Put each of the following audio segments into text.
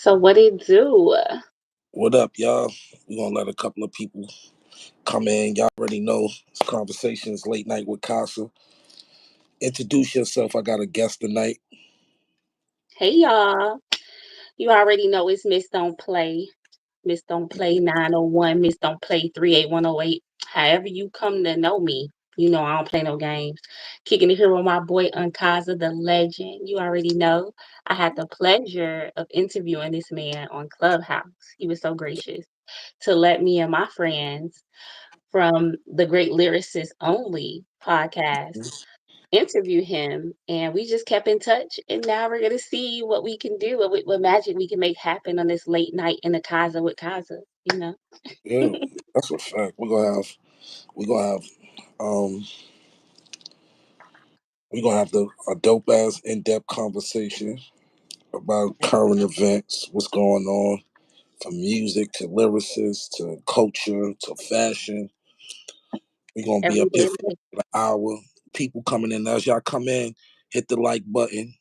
So what it do? What up, y'all? We're gonna let a couple of people come in. Y'all already know it's conversations late night with Kasa. Introduce yourself. I got a guest tonight. Hey y'all. You already know it's Miss Don't Play. Miss Don't Play 901, Miss Don't Play 38108. However you come to know me, you know I don't play no games. Kicking it here with my boy Unkaza the legend. You already know. I had the pleasure of interviewing this man on Clubhouse. He was so gracious to let me and my friends from the Great Lyricist Only podcast interview him, and we just kept in touch, and now we're gonna see what we can do, what magic we can make happen on this late night in the Kaza with Kaza, you know. Yeah, that's a fact. We're gonna have um a dope ass in depth conversation about current events, what's going on, from music to lyricists to culture to fashion. We're gonna be Every up here day. for an hour. People coming in as y'all come in, hit the like button.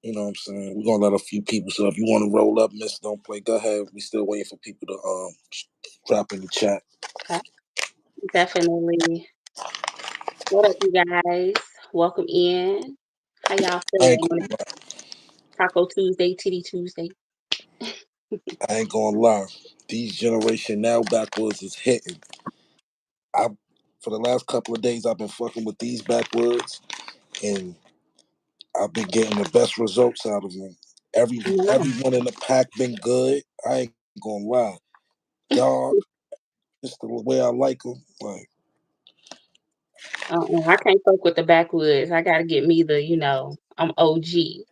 You know what I'm saying? We're gonna let a few people. So if you want to roll up, Miss Don't Play, go ahead. We still waiting for people to drop in the chat. Okay. Definitely. What up, you guys? Welcome in. How y'all I ain't feeling on gonna lie. Taco Tuesday, Titty Tuesday? I ain't gonna lie. These generation now backwards is hitting. I for the last couple of days I've been fucking with these backwards and I've been getting the best results out of them. No. Everyone in the pack been good. I ain't gonna lie. Dog, it's the way I like them. Like I can't fuck with the backwoods. I gotta get me the, I'm OG,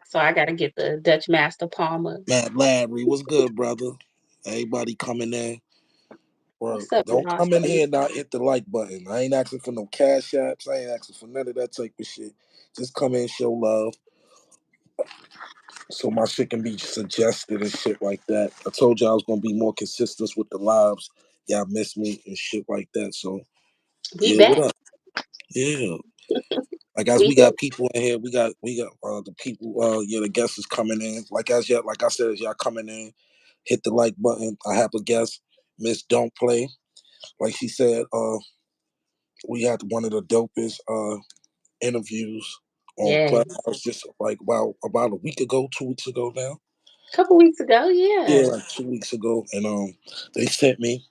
so I gotta get the Dutch Master Palmer. Matt Larry, what's good, brother? Everybody coming in. Or What's up, don't y'all? come in here and not hit the like button. I ain't asking for no cash apps. I ain't asking for none of that type of shit. Just come in, show love, so my shit can be suggested and shit like that. I told you I was gonna be more consistent with the lives. Y'all miss me and shit like that. So We yeah, what back. up? Yeah. Like as We we here. got people in here, we got the people. The guests is coming in. Like I said, as y'all coming in, hit the like button. I have a guest, Miss Don't Play. Like she said, we had one of the dopest interviews on Yeah. Clubhouse just like about a week ago, 2 weeks ago now. A couple weeks ago, Yeah, yeah. like 2 weeks ago, and they sent me.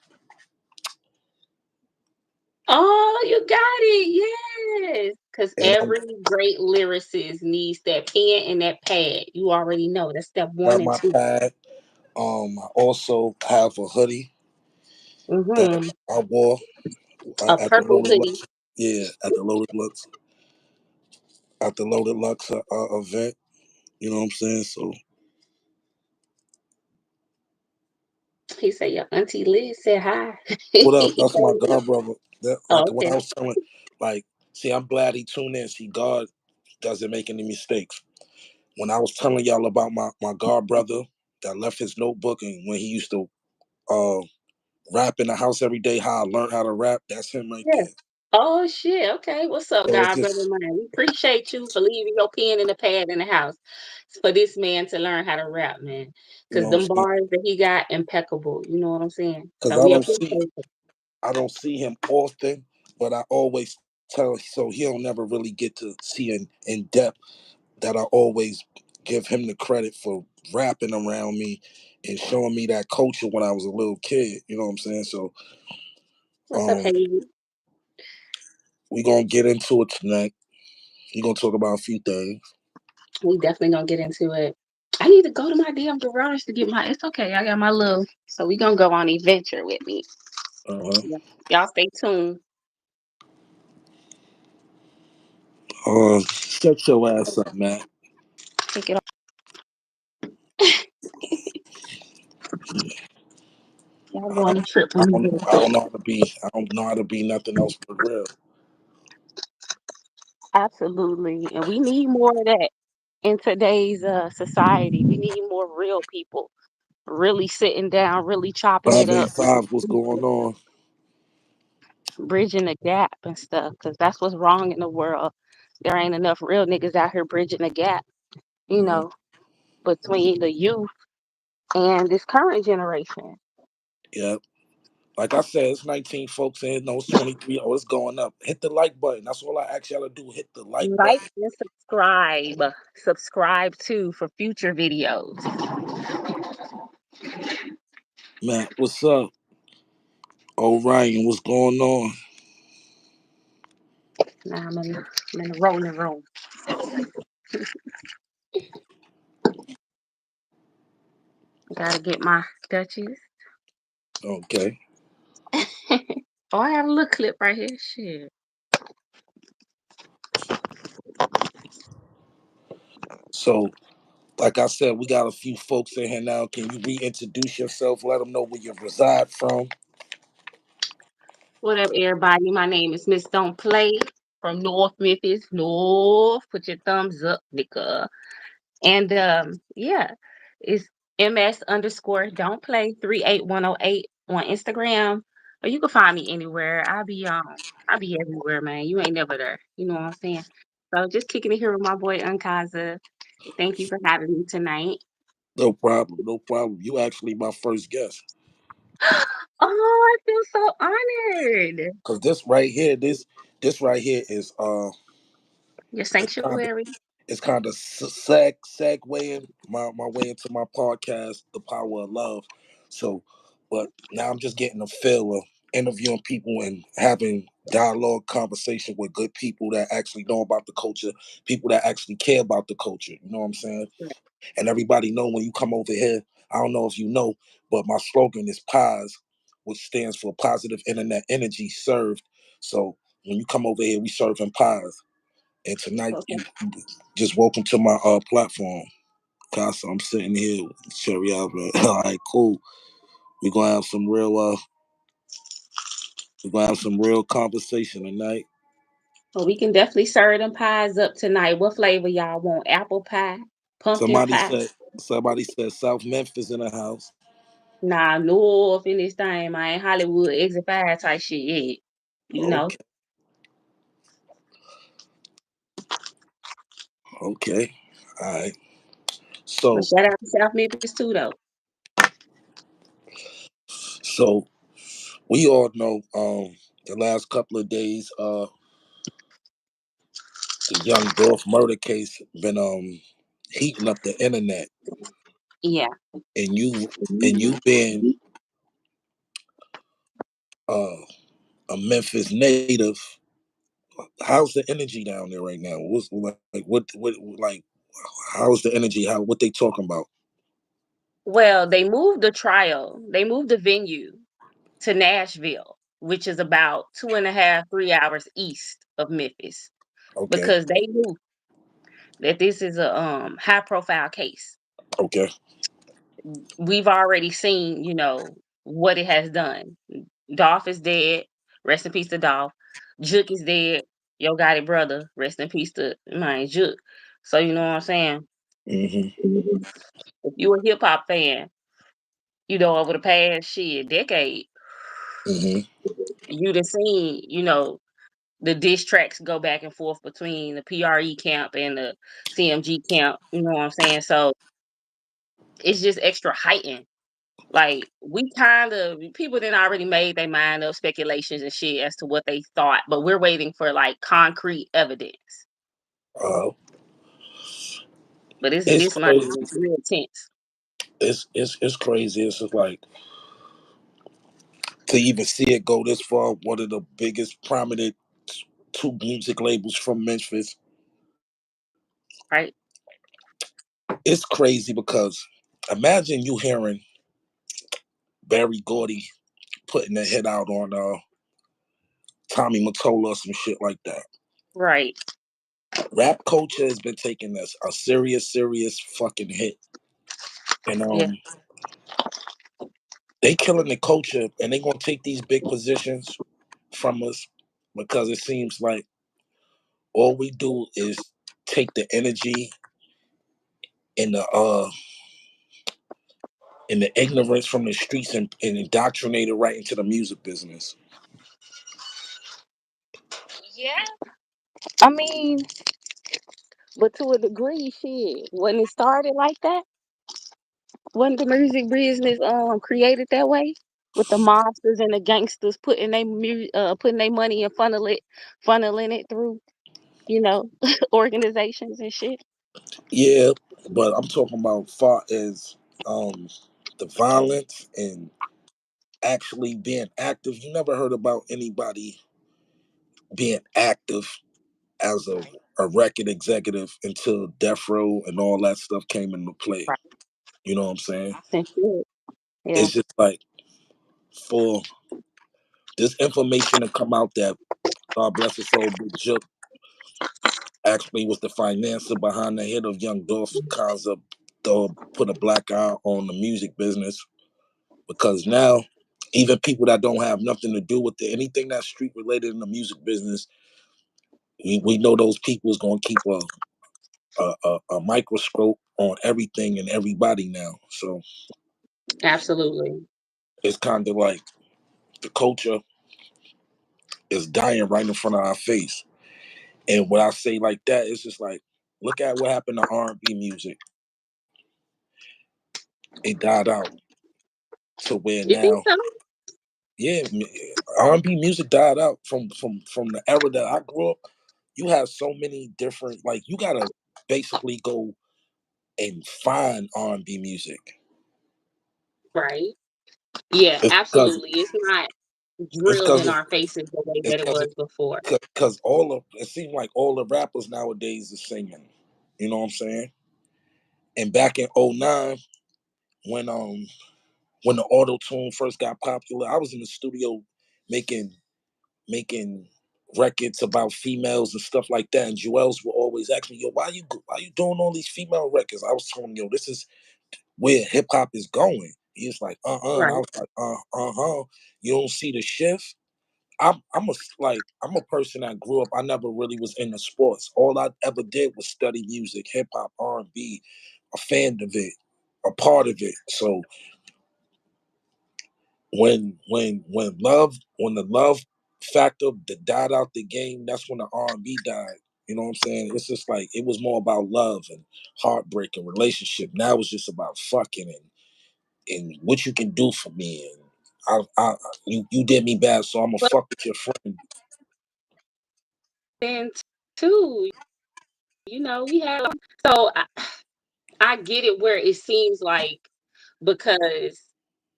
Oh, you got it. Yes. Because And I every great lyricist needs that pen and that pad. You already know. That's step one got and my two. pad. I also have a hoodie that Mm-hmm. I wore A at the purple Loaded hoodie. Lux. Yeah, at the Loaded Lux event. You know what I'm saying? So He said, your auntie Liz said hi. what up? He That's my told you. god brother. That like Oh, when okay. I was telling, like, see, I'm glad he tuned in. See, God doesn't make any mistakes. When I was telling y'all about my god brother that left his notebook and when he used to uh rap in the house every day, how I learned how to rap, that's him right Yeah. there. Oh shit. Okay. What's up, So it's God, brother just man? We appreciate you for leaving your pen and the pad in the house for this man to learn how to rap, man. you Cause know what them I'm saying? bars that he got impeccable. You know what I'm saying? Because So we appreciate it. I don't see him often, but I always tell so he'll never really get to see in depth that I always give him the credit for rapping around me and showing me that culture when I was a little kid. You know what I'm saying? So What's up, um Haley? we gonna get into it tonight. We gonna talk about a few things. We definitely gonna get into it. I need to go to my damn garage to get my. It's okay. I got my little. So we gonna go on adventure with me. Uh-huh. Yeah. Y'all stay tuned. Shut your ass up, man. Take it off. Y'all go on a trip I with me don't real I quick. don't know how to be I don't know how to be nothing else but real. Absolutely, and we need more of that in today's society. We need more real people really sitting down, really chopping it up, 585, what's going on? bridging the gap and stuff. Because that's what's wrong in the world. There ain't enough real niggas out here bridging the gap. You Mhm. know, between the youth. and this current generation. Yeah. Like I said, it's 19 folks in. No, it's 23. Oh, it's going up. Hit the like button. That's all I ask y'all to do. Hit the like Like button. and subscribe. Subscribe too for future videos. Man, what's up? Oh, Ryan, what's going on? Now I'm in the rolling room. Gotta get my Dutchies. Okay. Oh, I have a little clip right here. Shit. So, like I said, we got a few folks in here now. Can you reintroduce yourself? Let them know where you reside from. What up, everybody? My name is Miss Don't Play from North Memphis. North. Put your thumbs up, nigga. And yeah, it's MS underscore don't play 38108 on Instagram. Or you can find me anywhere. I'll be everywhere, man. You ain't never there. You know what I'm saying? So just kicking it here with my boy Unkaza. Thank you for having me tonight. No problem. No problem. You actually my first guest. Oh, I feel so honored. Cause this right here, this right here is Your it's kind of sanctuary. it's kind of segueing my way into my podcast, The Power of Love. So, but now I'm just getting a feel of interviewing people and having dialogue conversation with good people that actually know about the culture, people that actually care about the culture. You know what I'm saying? And everybody know when you come over here. I don't know if you know, but my slogan is POS, which stands for Positive Internet Energy Served. So when you come over here, we serving POS. And tonight, Okay. you just welcome to my platform. Kasa, I'm sitting here with Cherry Alvarez. All right, cool. We're gonna have some real we're gonna have some real conversation tonight. Well, we can definitely serve them pies up tonight. What flavor y'all want? Apple pie, pumpkin Somebody pie. said somebody said South Memphis in the house. Nah, North in this thing, man. Hollywood exit five type shit. Yeah, you know. Okay, okay. All right. But So shout out to South Memphis too, though. so we all know the last couple of days the young Dolph murder case been heating up the internet, Yeah. and you being uh a Memphis native, how's the energy down there right now? What's like what like how's the energy? How what they talking about? Well, they moved the trial. They moved the venue to Nashville, which is about 2.5, 3 hours east of Memphis, Okay, because they knew that this is a high profile case. okay, We've already seen, what it has done. Dolph is dead. Rest in peace to Dolph. Juke is dead. Yo got it, brother. Rest in peace to my Juke. So you know what I'm saying? hmm If you a hip hop fan, over the past decade, hmm you'd have seen, the diss tracks go back and forth between the PRE camp and the CMG camp. You know what I'm saying? So it's just extra heightened. Like we kind of people then already made their mind up, speculations and shit as to what they thought, but we're waiting for like concrete evidence. uh, But it's it's this month crazy. is real tense, It's crazy. It's just like to even see it go this far. One of the biggest prominent two music labels from Memphis. right? It's crazy because imagine you hearing Barry Gordy putting a hit out on Tommy Mottola or some shit like that. Right. Rap culture has been taking this a serious fucking hit, and Yeah. they killing the culture, and they gonna take these big positions from us because it seems like all we do is take the energy and the ignorance from the streets and indoctrinate it right into the music business. Yeah. I mean, but to a degree, shit. When it started like that, Wasn't the music business created that way? With the mobsters and the gangsters putting their money and funneling it through, you know, organizations and shit. Yeah, but I'm talking about far as um the violence and actually being active. You never heard about anybody being active as a record executive until Death Row and all that stuff came into play. Right. You know what I'm saying? Since shit. Yeah. It's just like for this information to come out that God bless his soul, Big Jook actually was the financier behind the hit of Young Dolph Kasa, put a black eye on the music business because now even people that don't have nothing to do with anything that's street related in the music business, we know those people is gonna keep a microscope on everything and everybody now. So Absolutely. it's kind of like the culture is dying right in front of our face. And when I say like that, it's just like, look at what happened to R&B music. It died out to where You think now, so? yeah, R&B music died out from the era that I grew up. You have so many different, like you gotta basically go and find R&B music. Right. Yeah, It's because absolutely. It's not it's drilled because in our faces the way it's that it because was before. because all of it seems like all the rappers nowadays is singing. You know what I'm saying? And back in '09, when when the auto tune first got popular, I was in the studio making making records about females and stuff like that. And Joel's would always ask me, "Yo, why you doing all these female records?" I was telling him, "Yo, this is where hip hop is going." He's like, and I Right. was like, huh. You don't see the shift. I'm a person that grew up. I never really was into sports. All I ever did was study music, hip hop, R&B, a fan of it, a part of it. So when the love factor that died out the game, that's when the R&B died. You know what I'm saying? It's just like it was more about love and heartbreak and relationship. Now it's just about fucking and what you can do for me. And you did me bad, so I'm gonna But fuck with your friend. then too, we have so I get it where it seems like because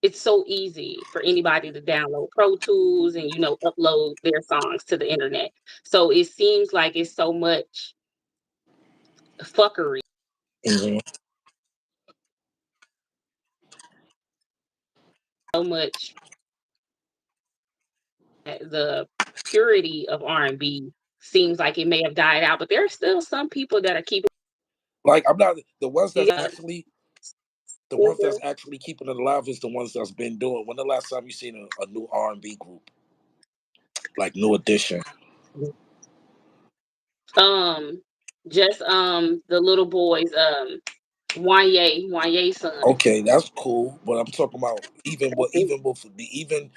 it's so easy for anybody to download Pro Tools and upload their songs to the internet. So it seems like it's so much fuckery, Hmm. so much the purity of R&B seems like it may have died out, but there are still some people that are keeping Like I'm not the the ones that's actually keeping it alive is the ones that's been doing. When the last time you seen a new R&B group like New Edition? um just the little boys Wanye son. Okay, that's cool, but I'm talking about even with the even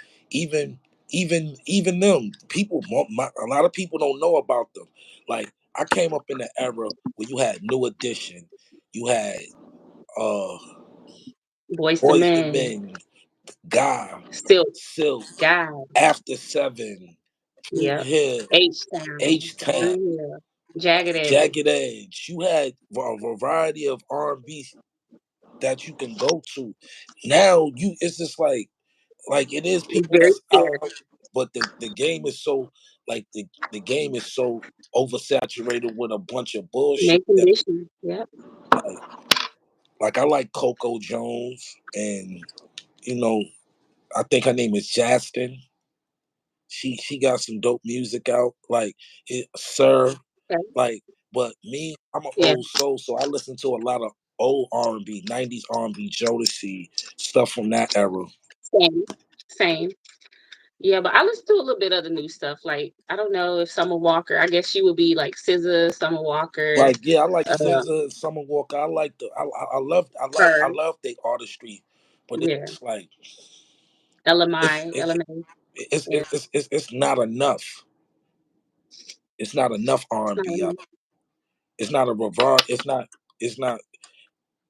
even them people. A lot of people don't know about them. Like I came up in the era where you had New Edition, you had uh Boys to Boys to Men, Men, Guy, Silk, Silk, God, After Seven, Fruit yep, Hill, H-Town, H Town, True Hill, Jagged Edge. Jagged Edge. You had a variety of R&B that you can go to. Now it's just like it is It's people very that's out, scary. but the game is so like the game is so oversaturated with a bunch of bullshit Make that conditions. Yep. like like I like Coco Jones and you know I think her name is Justin. She got some dope music out like Sir, Okay. like, but me, I'm an Yeah. old soul, so I listen to a lot of old R&B, '90s R&B, Jodeci stuff from that era. Same. Same. Yeah, but I listen to a little bit of the new stuff. Like, I don't know if Summer Walker, I guess she would be like SZA, Summer Walker, Like, yeah, I like uh, SZA, Summer Walker. I like I her. love their artistry, but Yeah. it's like it's LMI, it, LMA. Yeah. it's not enough. It's not enough It's not R&B out. enough. It's not a reverse. It's not.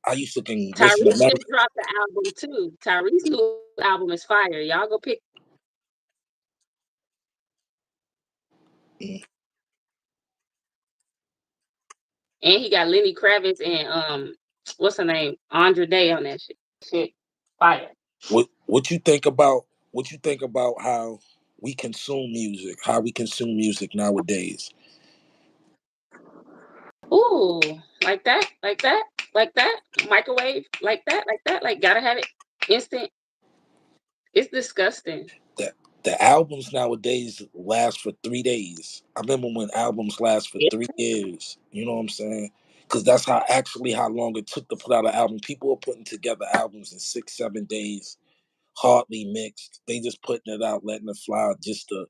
I used to can listen to Tyrese melody. just dropped the album too. Tyrese new album is fire. Y'all go pick. Mm. And he got Lenny Kravitz and what's her name? Andra Day on that shit. Shit, fire. What you think about what you think about how we consume music, how we consume music nowadays? Ooh, like that, like that, like that. Microwave, like that, like that. Like gotta have it instant. It's disgusting. That the albums nowadays last for 3 days. I remember when albums last for Yeah, 3 years. You know what I'm saying? Because that's how actually how long it took to put out an album. People are putting together albums in 6, 7 days, hardly mixed. They just putting it out, letting it fly, just to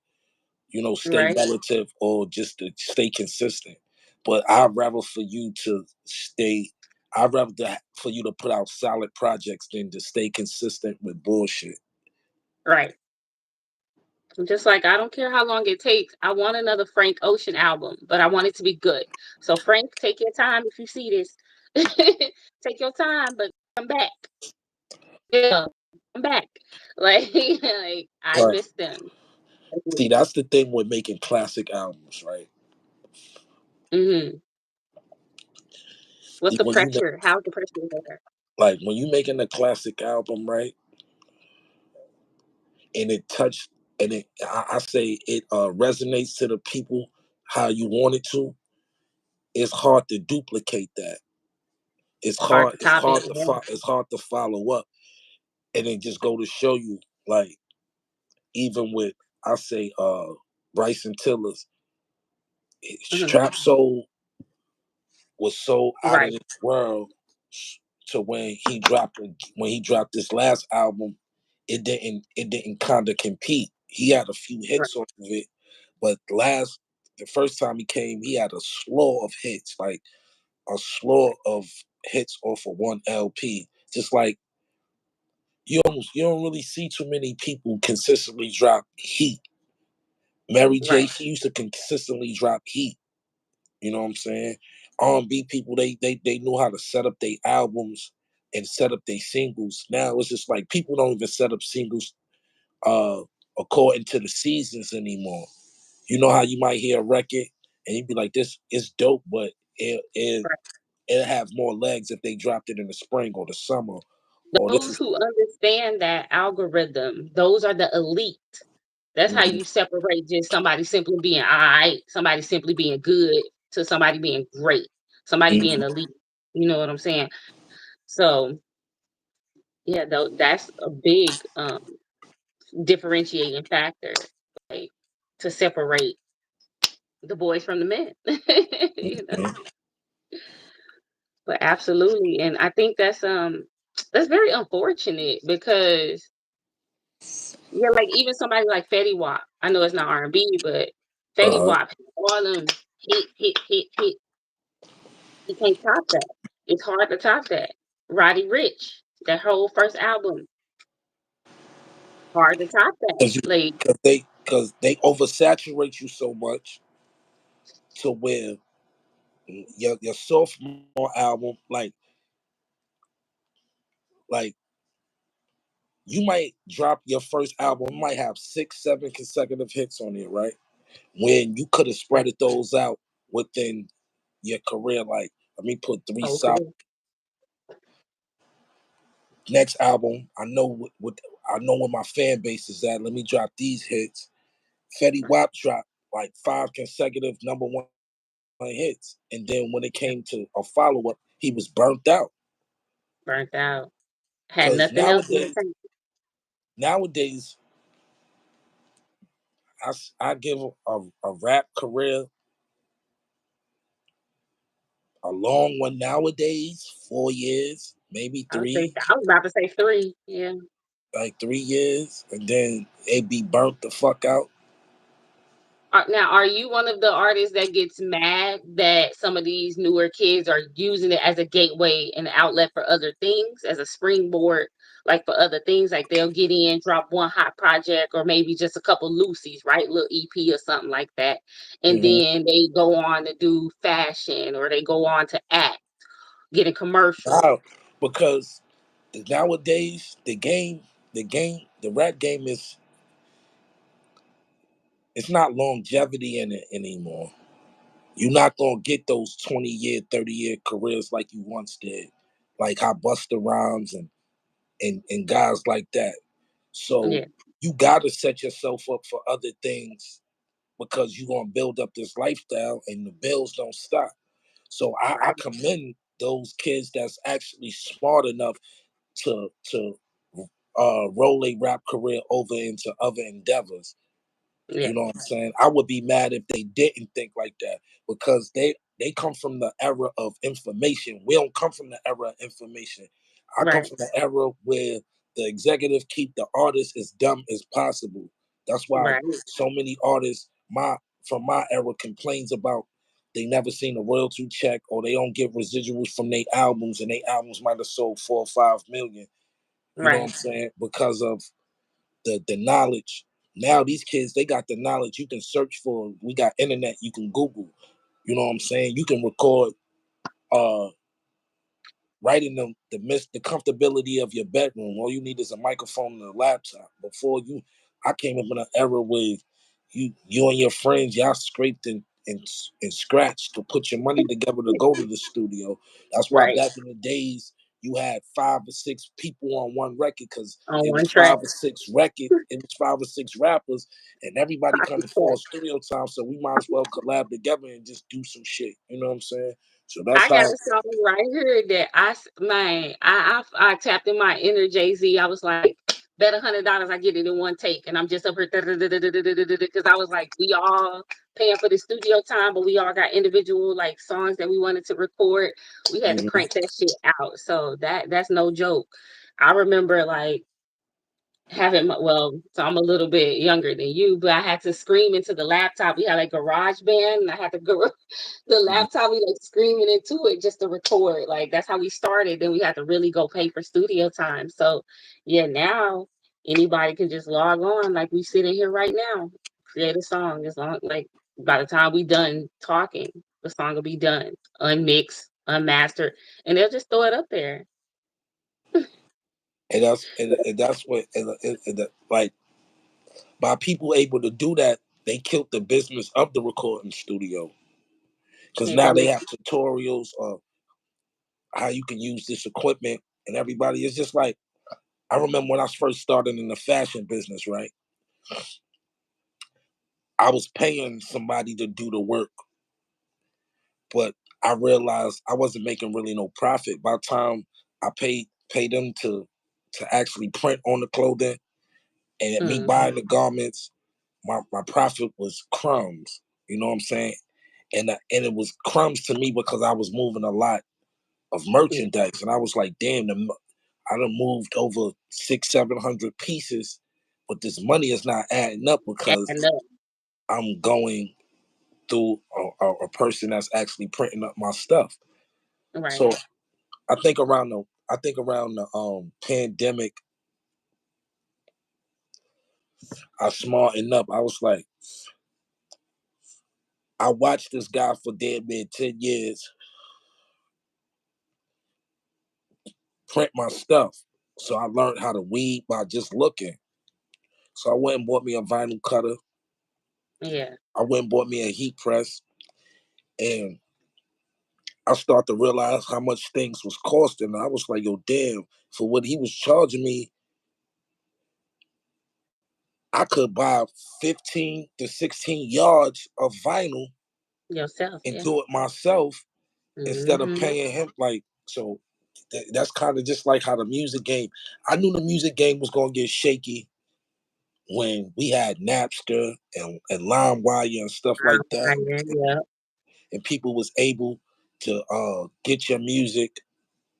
stay right, relative or just to stay consistent. But I'd rather for you to stay. I'd rather for you to put out solid projects than to stay consistent with bullshit. right. Just like I don't care how long it takes. I want another Frank Ocean album, but I want it to be good. So Frank, take your time if you see this. Take your time, but come back. Yeah, come back. Like, like I Right. miss them. See, that's the thing with making classic albums, right? Hmm. What's the When you make, pressure? How's the pressure there? like when you making a classic album, right? And it touched, and I say it resonates to the people how you want it to. It's hard to duplicate that. It's Hard hard. to It's top it. hard to it's hard to follow up, and then just go to show you, like even with I say Bryson Tiller's Mhm. Trap Soul was so out of Right, this world to when he dropped this last album, it didn't kind of compete. He had a few right, hits off of it, but the first time he came, he had a slaw of hits, like a slaw of hits off of one LP. Just like you don't really see too many people consistently drop heat. Mary J. right. She used to consistently drop heat. You know what I'm saying? R&B people, they know how to set up their albums and set up their singles. Now it's just like people don't even set up singles uh according to the seasons anymore. You know how you might hear a record and you'd be like, this is dope, but it have more legs if they dropped it in the spring or the summer. Or this Those is who understand that algorithm, those are the elite. That's how Mhm, you separate just somebody simply being alright, somebody simply being good, to somebody being great, somebody being mhm, elite. You know what I'm saying? So yeah, though that's a big differentiating factor, like to separate the boys from the men. You know, mhm. but absolutely, and I think that's very unfortunate because yeah, like even somebody like Fetty Wap. I know it's not R&B, but Fetty Uh-huh. Wap, all them hit. You can't top that. It's hard to top that. Roddy Rich, that whole first album, hard to top that. Cause you Like, cause they oversaturate you so much to where your sophomore album, like you might drop your first album, it might have 6, 7 consecutive hits on it, right? When you could have right, spread those out within your career, like let me put three whole solid. career. Next album, I know what I know where my fan base is at. Let me drop these hits. Fetty Right. Wap dropped like 5 consecutive number 1 hits, and then when it came to a follow up, he was burnt out. Burnt out. Had Because nothing else in the tank. nowadays, I give a rap career a long one nowadays, 4 years, maybe three, I was about to say three. Yeah. like 3 years, and then it be burnt the fuck out. Now, are you one of the artists that gets mad that some of these newer kids are using it as a gateway and outlet for other things, as a springboard, like for other things? Like they'll get in, drop one hot project, or maybe just a couple loosies, right? Little EP or something like that. And Hmm. then they go on to do fashion or they go on to act, getting Now, commercials. because nowadays the rap game is it's not longevity in it anymore. You're not gonna get those 20-year, 30-year careers like you once did, like how Busta Rhymes and guys like that. So Yeah, you gotta set yourself up for other things because you're gonna build up this lifestyle and the bills don't stop. So I right. commend those kids that's actually smart enough to roll a rap career over into other endeavors. Yeah, You know what I'm saying? I would be mad if they didn't think like that because they come from the era of information. We don't come from the era of information. I come right, from the era where the executive keep the artist as dumb as possible. That's why right, so many artists from my era complains about they never seen a royalty check or they don't get residuals from their albums and their albums might have sold 4 or 5 million. You know what I'm right. saying? Because of the knowledge. Now these kids they got the knowledge. You can search for. We got internet. You can Google. You know what I'm saying? You can record uh right in the comfortability of your bedroom. All you need is a microphone and a laptop. I came up in an era where you and your friends y'all scraped and scratched to put your money together to go to the studio. That's why Right. back in the days you had 5 or 6 people on one record because On it was one five track. or six record, it was 5 or 6 rappers, and everybody couldn't afford studio time, so we might as well collab together and just do some shit. You know what I'm saying? So that's I got how. a song right here that man, I tapped in my inner Jay Z. I was like, bet $100 I get it in one take, and I'm just up here because I was like, we all paying for the studio time, but we all got individual like songs that we wanted to record. We had to Mhm. crank that shit out, so that's no joke. I remember like so I'm a little bit younger than you, but I had to scream into the laptop. We had like garage band and I had to go the Mhm. laptop, we like screaming into it just to record. Like that's how we started. Then we had to really go pay for studio time. So yeah, now anybody can just log on like we sitting here right now, create a song as long like by the time we done talking, the song will be done, unmixed, unmastered, and they'll just throw it up there. And that's what like by people able to do that, they killed the business of the recording studio because It now really they have tutorials of how you can use this equipment, and everybody is just like I remember when I first started in the fashion business, right? I was paying somebody to do the work, but I realized I wasn't making really no profit. By the time I paid them to actually print on the clothing and me mm-hmm. buying the garments, my profit was crumbs. You know what I'm saying? And it was crumbs to me because I was moving a lot of Yeah. merchandise, and I was like, damn, I done moved over 600-700 pieces, but this money is not adding up because And I'm going through a person that's actually printing up my stuff. So right. I think around the pandemic, I smartened up. I was like, I watched this guy for damn near 10 years print my stuff. So I learned how to weed by just looking. So I went and bought me a vinyl cutter. Yeah. I went and bought me a heat press, and I started to realize how much things was costing. I was like, yo, damn, for what he was charging me, I could buy 15 to 16 yards of vinyl Yourself, and yeah. do it myself instead of Mhm. paying him. Like, so that's kind of just like how the music game. I knew the music game was gonna get shaky when we had Napster and LimeWire and stuff like that, Yeah. and people was able to get your music.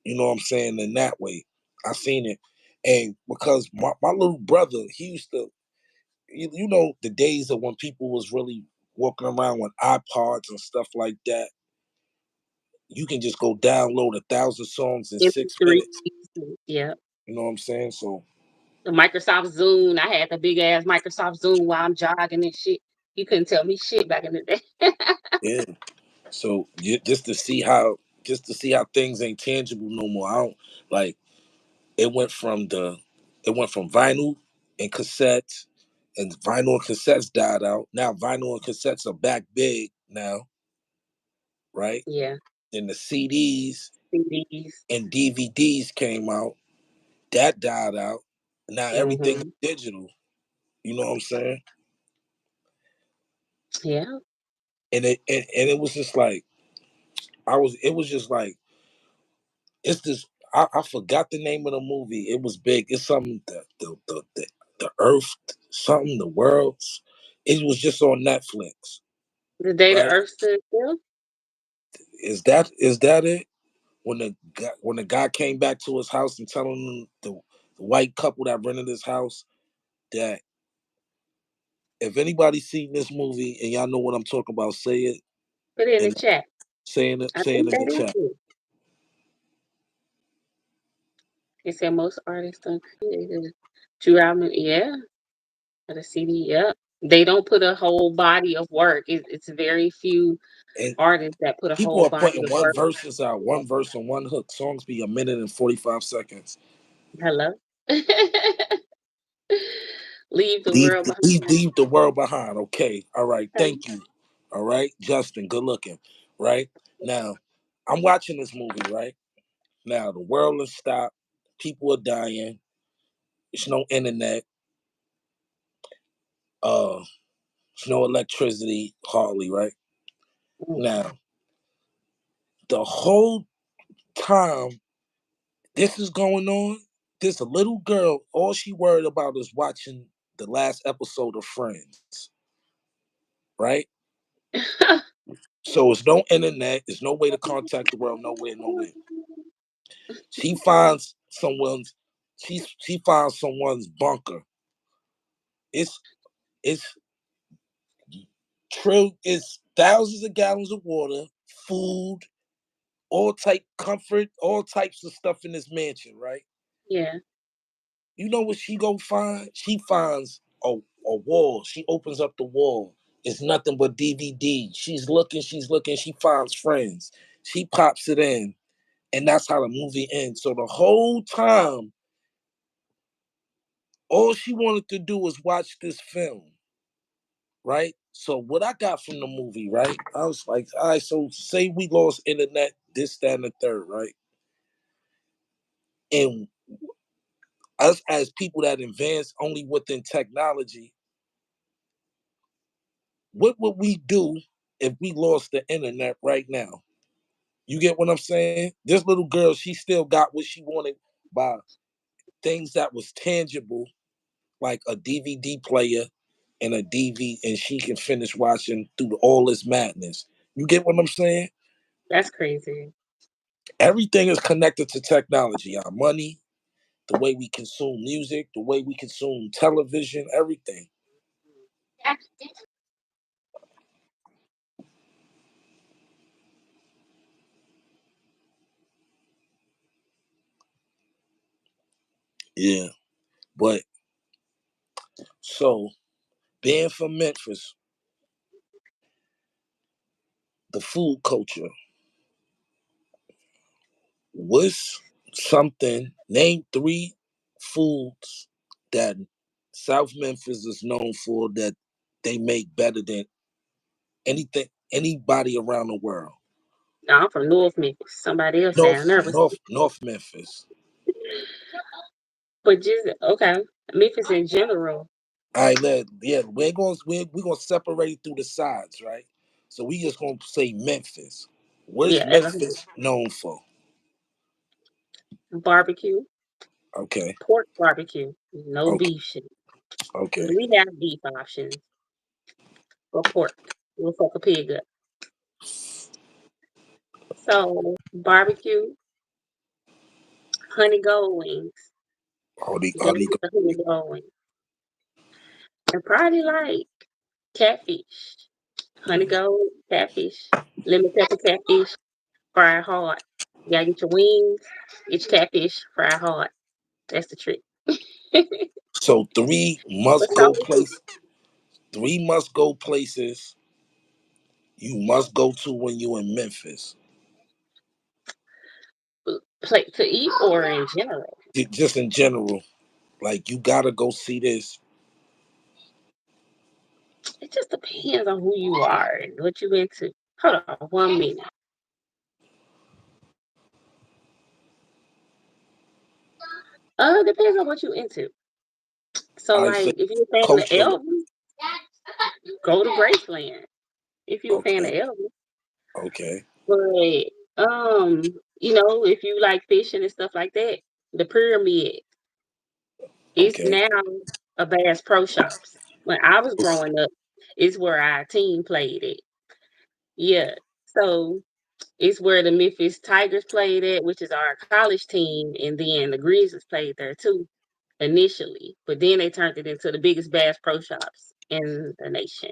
You know what I'm saying? In that way, I seen it, and because my little brother, he used to, you know, the days of when people was really walking around with iPods and stuff like that. You can just go download 1,000 songs in MP3. 6 minutes. Yeah. You know what I'm saying? So The Microsoft Zoom. I had the big ass Microsoft Zoom while I'm jogging and shit. You couldn't tell me shit back in the day. yeah. So just to see how just to see how things ain't tangible no more. I don't like it went from the it went from vinyl and cassettes, and vinyl and cassettes died out. Now vinyl and cassettes are back big now, right? Yeah. Then the CDs CDs. and DVDs came out. That died out. Now everything is Mm-hmm. digital. You know what I'm saying? Yeah. And it was just like I was. It was just like it's this. I forgot the name of the movie. It was big. It's something the Earth, something the worlds. It was just on Netflix, The day the right? earth stood still. Is that it? When the guy came back to his house and telling him the white couple that rented his house that if anybody seen this movie and y'all know what I'm talking about, say it Put it in the and chat. I saying think in the that is chat. it. It said most artists done created throughout. Yeah, for the CD. Yeah, they don't put a whole body of work. It's very few And artists that put a people whole are body putting of one work. verses out, one verse and one hook. Songs be a minute and 45 seconds. Hello. Leave the Leave, world leave, behind. leave the world behind. Okay. All right. Okay. Thank you. All right. Justin, good looking. Right. Now, I'm watching this movie, right? Now, the world is stopped. People are dying. There's no internet. Uh, there's no electricity, hardly, right? Mm. Now, the whole time this is going on, this little girl, all she worried about is watching the last episode of Friends, right? So it's no internet, there's no way to contact the world, nowhere. She finds someone's she finds someone's bunker. It's it's it's thousands of gallons of water, food, all type comfort, all types of stuff in this mansion, right? Yeah, You know what she go find? She finds a wall. She opens up the wall. It's nothing but DVD. She's looking, she finds Friends. She pops it in, and that's how the movie ends. So the whole time, all she wanted to do was watch this film, right? So what I got from the movie, right? I was like, all right, so say we lost internet, this, that, and the third, right? And us as people that advance only within technology, what would we do if we lost the internet right now? You get what I'm saying? This little girl, she still got what she wanted by things that was tangible, like a DVD player and a DV, and she can finish watching through all this madness. You get what I'm saying? that's crazy. Everything is connected to technology. Our money, the way we consume music, the way we consume television, everything. Yeah. But so being from Memphis, the food culture, what's something, name three foods that South Memphis is known for that they make better than anything, anybody around the world. No, I'm from North Memphis. Somebody else down there was, North Memphis. but just okay. Memphis in general. All right, yeah, we're gonna separate it through the sides, right? So we just gonna say Memphis. What is Yeah, Memphis known for? barbecue, Okay, pork barbecue, no okay, beef shit. okay. We have beef options for pork. We'll fuck a pig up. So barbecue, honey gold wings. You gotta Honey, get the honey gold wings. And probably like catfish, honey gold, catfish, lemon pepper catfish, fried hard. You gotta get your wings, get your catfish, fried hard. That's the trick. so three must What's go soul food? place. Three must go places you must go to when you in Memphis. Play to eat or in general? Just in general. Like you gotta go see this. It just depends on who you are and what you into. Hold on 1 minute. Depends on what you into. So I like say if you're a fan of culture. Elvis, go to Graceland. If you're a fan of Okay. Elvis. Okay. But if you like fishing and stuff like that, the pyramid is Okay. now a Bass Pro Shops. When I was growing up, it's where our team played it. Yeah. So it's where the Memphis Tigers played at, which is our college team, and then the Grizzlies played there too initially. But then they turned it into the biggest Bass Pro Shops in the nation.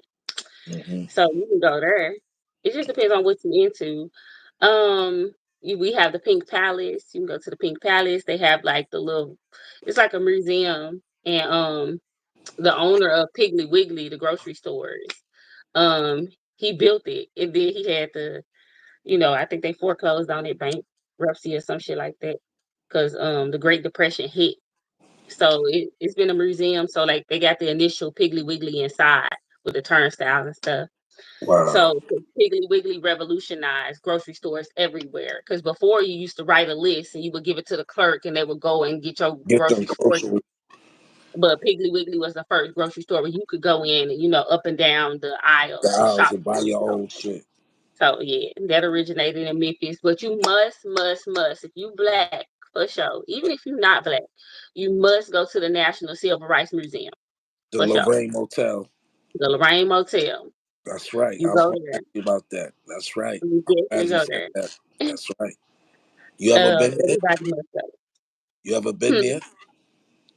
Hmm. So you can go there. It just depends on what you're into. We have the Pink Palace. You can go to the Pink Palace. They have like it's like a museum, and the owner of Piggly Wiggly, the grocery stores, um, he built it, and then he had I think they foreclosed on it, bankruptcy or some shit like that, because the Great Depression hit. So it's been a museum. So like they got the initial Piggly Wiggly inside with the turnstiles and stuff. Wow. So Piggly Wiggly revolutionized grocery stores everywhere. Because before you used to write a list and you would give it to the clerk and they would go and get your Get them groceries for you. groceries. But Piggly Wiggly was the first grocery store where you could go in and, up and down the The aisles and aisles shop. and buy your own shit. So yeah, that originated in Memphis. But you must, if you black, for sure, even if you're not black, you must go to the National Civil Rights Museum, The for sure. Lorraine Motel. The Lorraine Motel. That's right. You I was go going to there. ask you about that. That's right. You I'm definitely glad you go said there. that. That's right. You ever been there? Everybody must go. You ever been Hmm. there?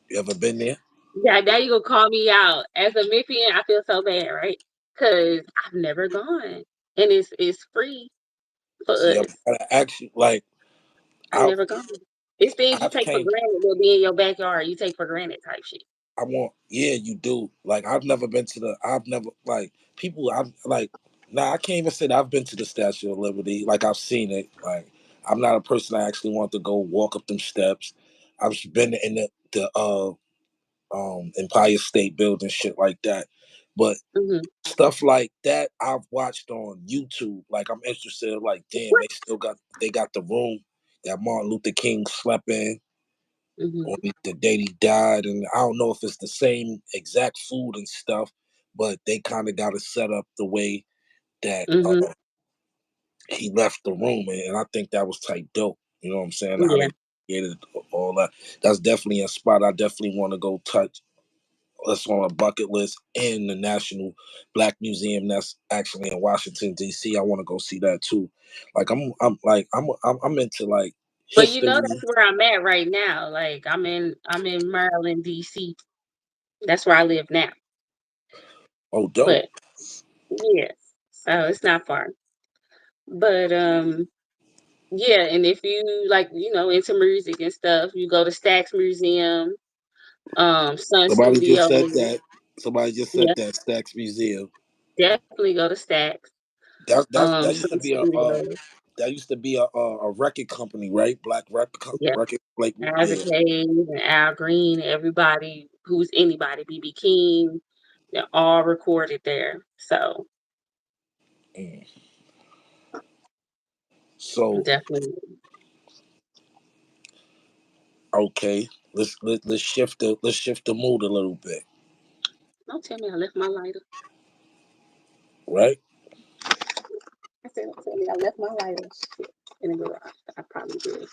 You ever been there? Yeah, now you gonna call me out. As a Memphian, I feel so bad, right? Because I've never gone. And it's free for See, I'm us. gonna ask you. Like, I've I never gone. It's things you I've take for came. granted will be in your backyard. You take for granted type shit. I want. Yeah, you do. Like, I've never been to the. I've never like people. I've like. Nah, I can't even say that I've been to the Statue of Liberty. Like, I've seen it. Like, I'm not a person that actually want to go walk up them steps. I've been in the Empire State Building, shit like that. But Hmm. stuff like that I've watched on YouTube. Like I'm interested. Like damn, What? they got the room that Martin Luther King slept in on Hmm. the day he died, and I don't know if it's the same exact food and stuff, but they kind of got it set up the way that Hmm. he left the room, and I think that was type dope. You know what I'm saying? How Yeah. they created all that. That's definitely a spot I definitely want to go touch. That's on a bucket list in the National Black Museum that's actually in Washington D.C. I want to go see that too. Like I'm into like But history. that's where I'm at right now. Like I'm in Maryland, DC. That's where I live now. Oh, dope. But yes. So it's not far. But yeah, and if you like, into music and stuff, you go to Stax Museum, Sun Somebody just Studio. said that. Somebody just said Yeah, that Stax Museum. definitely go to Stax. That used to Sun be Studio. a record company, right? Black Yeah, record like Isaac yeah. Hayes and Al Green, everybody who's anybody, BB King, they're all recorded there. So Mm. So definitely. okay, let's shift the mood a little bit, Don't tell me I left my lighter. right? I said, don't tell me I left my lighter. Shit, in the garage. I probably did.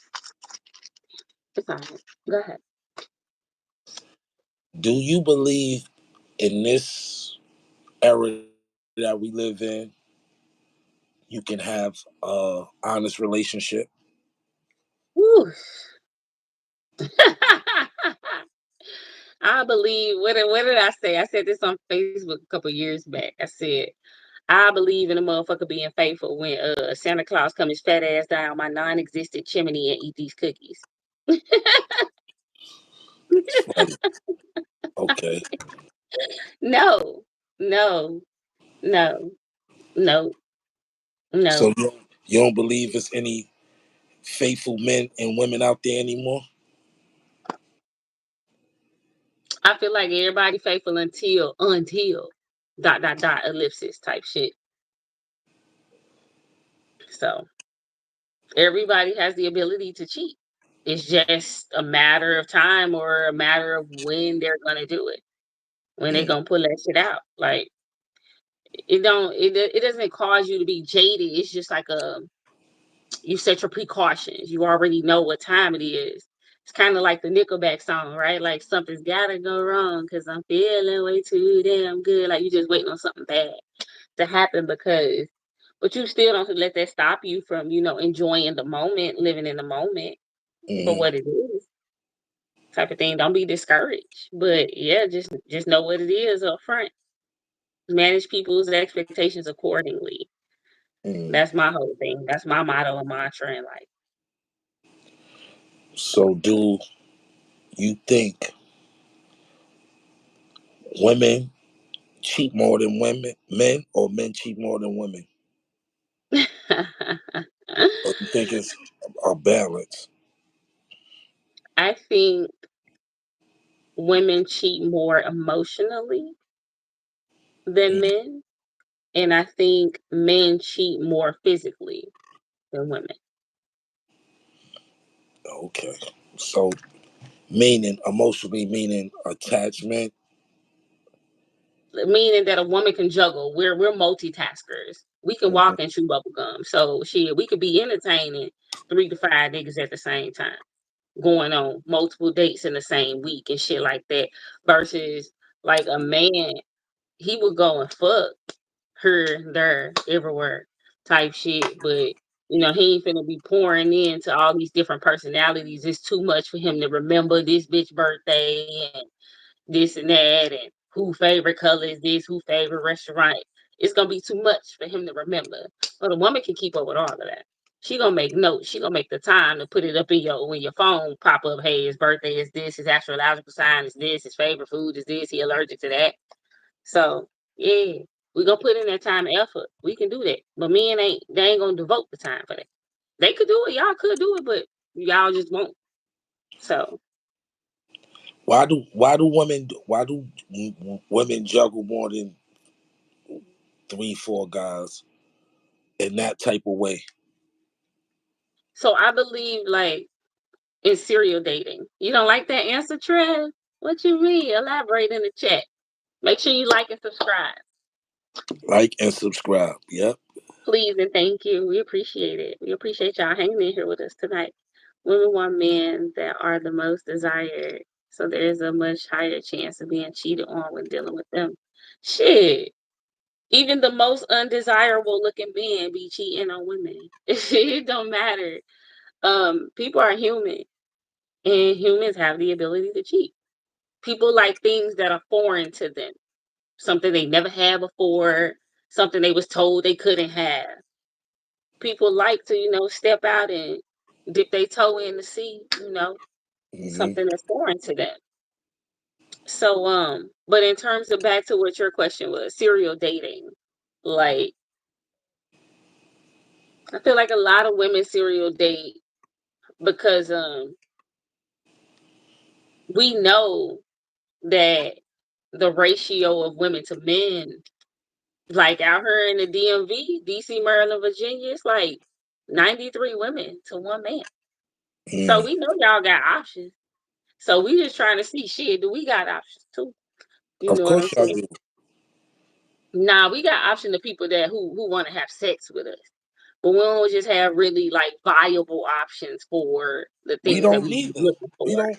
It's all right. Go ahead. Do you believe in this era that we live in, you can have a honest relationship? Woo. I believe what did I say? I said this on Facebook a couple years back. I said I believe in a motherfucker being faithful when Santa Claus come his fat ass down my non-existent chimney and eat these cookies. It's funny. Okay. No, no, no, no, So no. you don't believe it's any. faithful men and women out there anymore? I feel like everybody faithful until ellipsis type shit. So everybody has the ability to cheat. It's just a matter of time or a matter of when they're gonna do it. When they Mm, gonna pull that shit out. Like it doesn't cause you to be jaded. It's just like you set your precautions. You already know what time it is. It's kind of like the Nickelback song, right? Like something's gotta go wrong because I'm feeling way too damn good. Like you just waiting on something bad to happen but you still don't let that stop you from, enjoying the moment, living in the moment for mm, what it is, type of thing. Don't be discouraged. But yeah, just know what it is up front. Manage people's expectations accordingly. mm. That's my whole thing. That's my motto and mantra in life. So, do you think women cheat more than men, or men cheat more than women? Or you think it's a balance? I think women cheat more emotionally than Mm, men, and I think men cheat more physically than women. okay. So, meaning emotionally, meaning attachment. Meaning that a woman can juggle. We're multitaskers. We can Mhm, walk and chew bubble gum. So shit, we could be entertaining 3 to 5 niggas at the same time, going on multiple dates in the same week and shit like that. Versus like a man, he would go and fuck her, there, everywhere type shit. But he ain't finna be pouring into all these different personalities. It's too much for him to remember this bitch birthday and this and that and who favorite color is this, who favorite restaurant. It's gonna be too much for him to remember. But a woman can keep up with all of that. She gonna make notes. She gonna make the time to put it up in when your phone pop up. Hey, his birthday is this. His astrological sign is this. His favorite food is this. He allergic to that. So yeah, we gonna put in that time and effort. We can do that. But men ain't. They ain't gonna devote the time for that. They could do it. Y'all could do it, but y'all just won't. So why do women juggle more than 3, 4 guys in that type of way? I believe like in serial dating. You don't like that answer, Trev? What you mean? Elaborate in the chat. Make sure you like and subscribe. Like and subscribe. Yep. Please and thank you. We appreciate it. We appreciate y'all hanging in here with us tonight. Women want men that are the most desired. So there is a much higher chance of being cheated on when dealing with them. Shit. Even the most undesirable looking men be cheating on women. It don't matter. People are human and humans have the ability to cheat. People like things that are foreign to them, something they never had before, something they was told they couldn't have. People like to, step out and dip their toe in the sea, Hmm. something that's foreign to them. So, but in terms of back to what your question was, serial dating, like I feel like a lot of women serial date because we know that the ratio of women to men, like out here in the DMV, DC, Maryland, Virginia, it's like 93 women to one man. So Mm. we know y'all got options. So we just trying to see shit. Do we got options too? You Of know what I'm course y'all saying? do. Nah, we got option to people that who want to have sex with us. But we don't just have really like viable options for the We things that don't we be neither. looking We for. don't.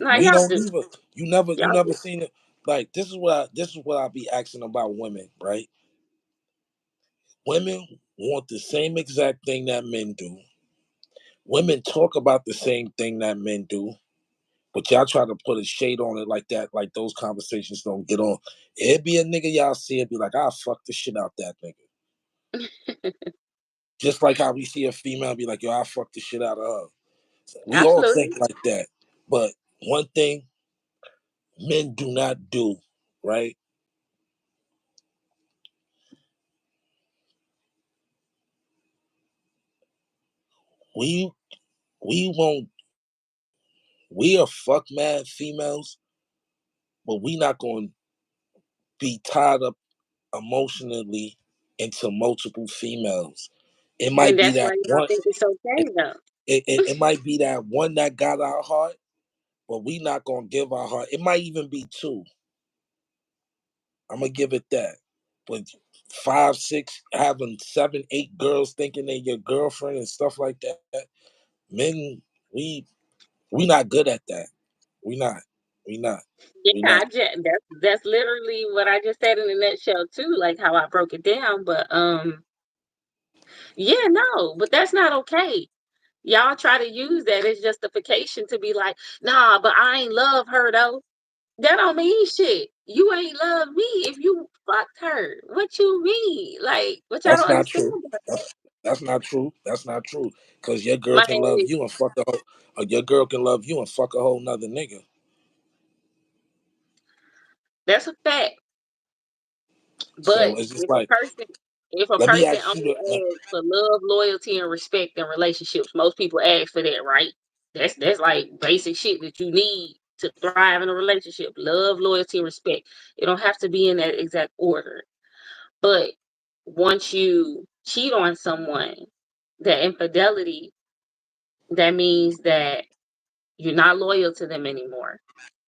Nah, We y'all don't do. neither. You Y'all never do. seen it. Like this is what I be asking about women. Right? Women want the same exact thing that men do. Women talk about the same thing that men do. But y'all try to put a shade on it like that, like those conversations don't get on. It'd be a nigga y'all see it be like, I'll fuck the shit out that nigga. Just like how we see a female be like, yo, I'll fuck the shit out of her. We all think Absolutely. like that. But one thing men do not do, right? we we won't we are fuck mad females, but we not gonna be tied up emotionally into multiple females. It And might be that's why that y'all one. think it's It, okay though. it might be that one that got our heart, but we not gonna give our heart. It might even be two. I'm gonna give it that. But five, six, having seven, eight girls thinking they're your girlfriend and stuff like that. Men, we we not good at that. We not. We not. Yeah, We not. that's literally what I just said in a nutshell too, like how I broke it down. But yeah, no, but that's not okay. Y'all try to use that as justification to be like, nah, but I ain't love her though. That don't mean shit. You ain't love me if you fucked her. What you mean? Like, what y'all That's don't not understand true. about that? That's not true. That's not true. Cause your girl Man, can love you and fuck a whole. Or your girl can love you and fuck a whole nother nigga. that's a fact. But So it's just like, if a let me person ask you only the. asks for love, loyalty, and respect in relationships, most people ask for that, right? That's like basic shit that you need to thrive in a relationship. Love, loyalty, and respect. It don't have to be in that exact order. But once you cheat on someone, that infidelity, that means that you're not loyal to them anymore.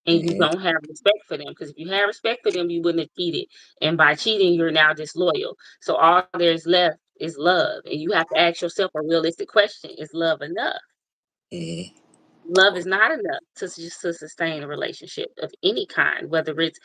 And you Mhm, don't have respect for them. Because if you had respect for them, you wouldn't have cheated. And by cheating, you're now disloyal. So all there's left is love. And you have to ask yourself a realistic question: is love enough? mhm, Love is not enough to sustain a relationship of any kind, whether it's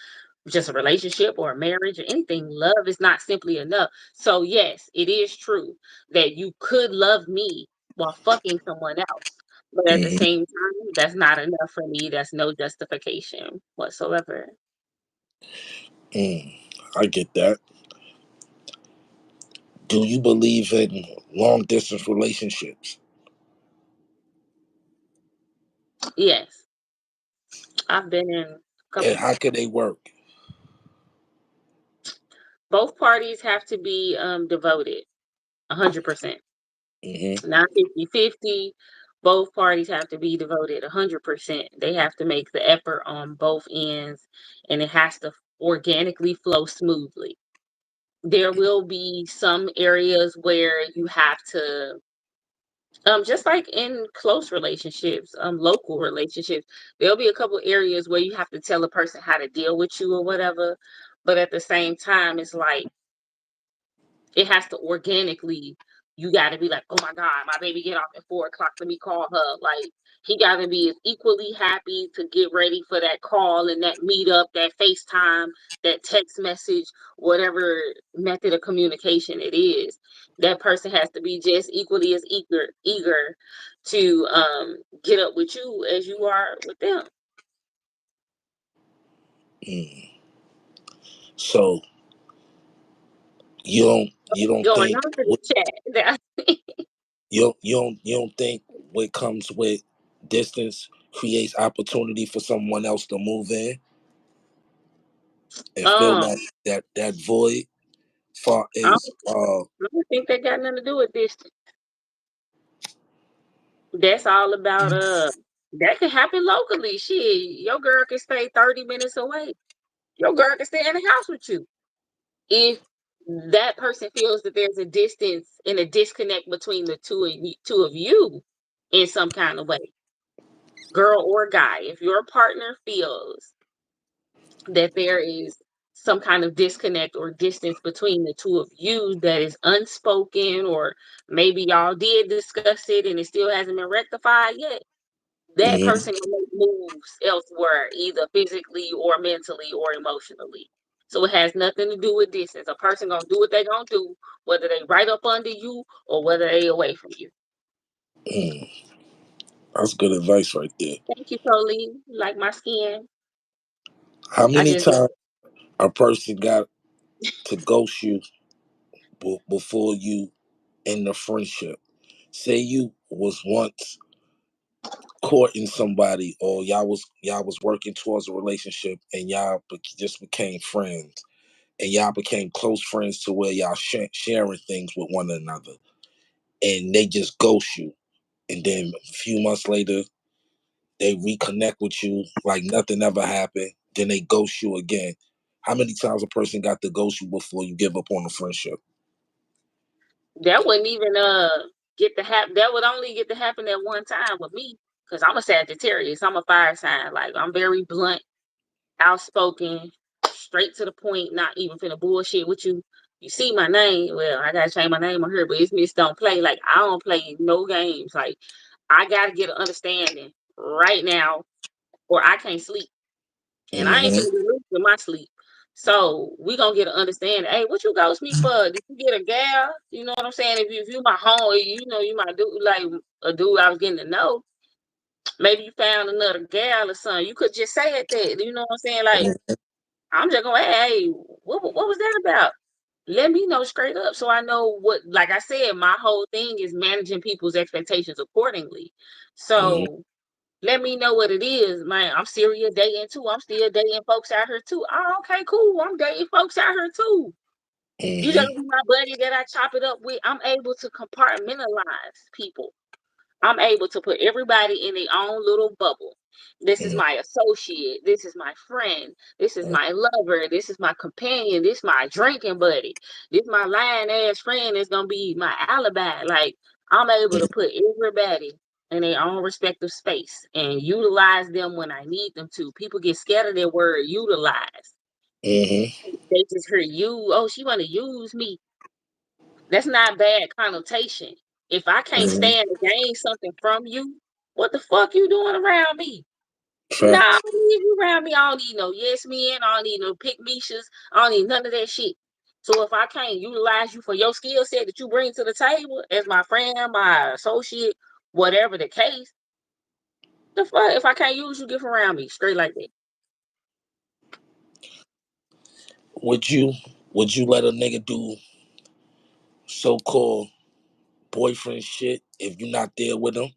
just a relationship or a marriage or anything. Love is not simply enough. So yes, it is true that you could love me while fucking someone else. But at the mhm, same time, that's not enough for me. That's no justification whatsoever. mm. I get that. Do you believe in long distance relationships? Yes, I've been in a And couple. how could they work? Both parties have to be devoted 100%, Hmm. not 50-50. Both parties have to be devoted 100%. They have to make the effort on both ends, and it has to organically flow smoothly. There will be some areas where you have to, just like in close relationships, local relationships, there'll be a couple areas where you have to tell a person how to deal with you or whatever. But at the same time, it's like it has to organically, you got to be like, oh my God, my baby get off at 4 o'clock. Let me call her. Like, he got to be as equally happy to get ready for that call and that meetup, that FaceTime, that text message, whatever method of communication it is. That person has to be just equally as eager to get up with you as you are with them. Mm. So you don't Going think on to the chat. you don't think what comes with distance creates opportunity for someone else to move in and fill um, that void far I as don't think that got nothing to do with this. That's all about that can happen locally. Shit, your girl can stay 30 minutes away. Your girl can stay in the house with you. If that person feels that there's a distance and a disconnect between the two of you in some kind of way, girl or guy, if your partner feels that there is some kind of disconnect or distance between the two of you that is unspoken, or maybe y'all did discuss it and it still hasn't been rectified yet, that mhm, person can make moves elsewhere, either physically or mentally or emotionally. So it has nothing to do with distance. A person gonna do what they gonna do, whether they right up under you or whether they away from you. mm. That's good advice right there. Thank you, Colleen. Like my skin. How I many just did. times a person got to ghost you before you end the friendship? Say you was once courting somebody, or y'all was working towards a relationship, and y'all just became friends, and y'all became close friends to where y'all sharing things with one another, and they just ghost you. and then a few months later they reconnect with you like nothing ever happened, then they ghost you again. How many times a person got to ghost you before you give up on a friendship? That wouldn't even get to happen. That would only get to happen at one time with me, because I'm a Sagittarius. I'm a fire sign. Like, I'm very blunt, outspoken, straight to the point, not even finna bullshit with you. You see my name, well, I gotta change my name on here, but it's Miss Don't Play. Like, I don't play no games. Like, I gotta get an understanding right now, or I can't sleep. And I ain't Mm-hmm. finna be loose in my sleep. So we gonna get an understanding. Hey, what you ghost me for? Did you get a gal? You know what I'm saying? If you my home, you know you my dude, like a dude I was getting to know. Maybe you found another gal or something. You could just say it that. You know what I'm saying? Like, I'm just going, hey, what was that about? Let me know straight up so I know what. Like I said, my whole thing is managing people's expectations accordingly. Mm-hmm. So let me know what it is, man. I'm serious dating too. I'm still dating folks out here too. Oh, okay, cool. I'm dating folks out here too. You just Mm-hmm. be my buddy that I chop it up with. I'm able to compartmentalize people. I'm able to put everybody in their own little bubble. This is my associate. This is my friend. This is my lover. This is my companion. This is my drinking buddy. This my lying ass friend is gonna be my alibi. Like, I'm able to put everybody in their own respective space and utilize them when I need them to. People get scared of that word utilize. Mm-hmm. They just hear you. Oh, she want to use me. That's not bad connotation. If I can't Mm-hmm. stand to gain something from you, what the fuck you doing around me? Nah, I Facts. don't need you around me. I don't need no yes men. I don't need no pick meshas. I don't need none of that shit. So if I can't utilize you for your skill set that you bring to the table as my friend, my associate, whatever the case, the fuck, if I can't use you, get from around me. Straight like that. Would you would you let a nigga do so called boyfriend shit if you're not there with him?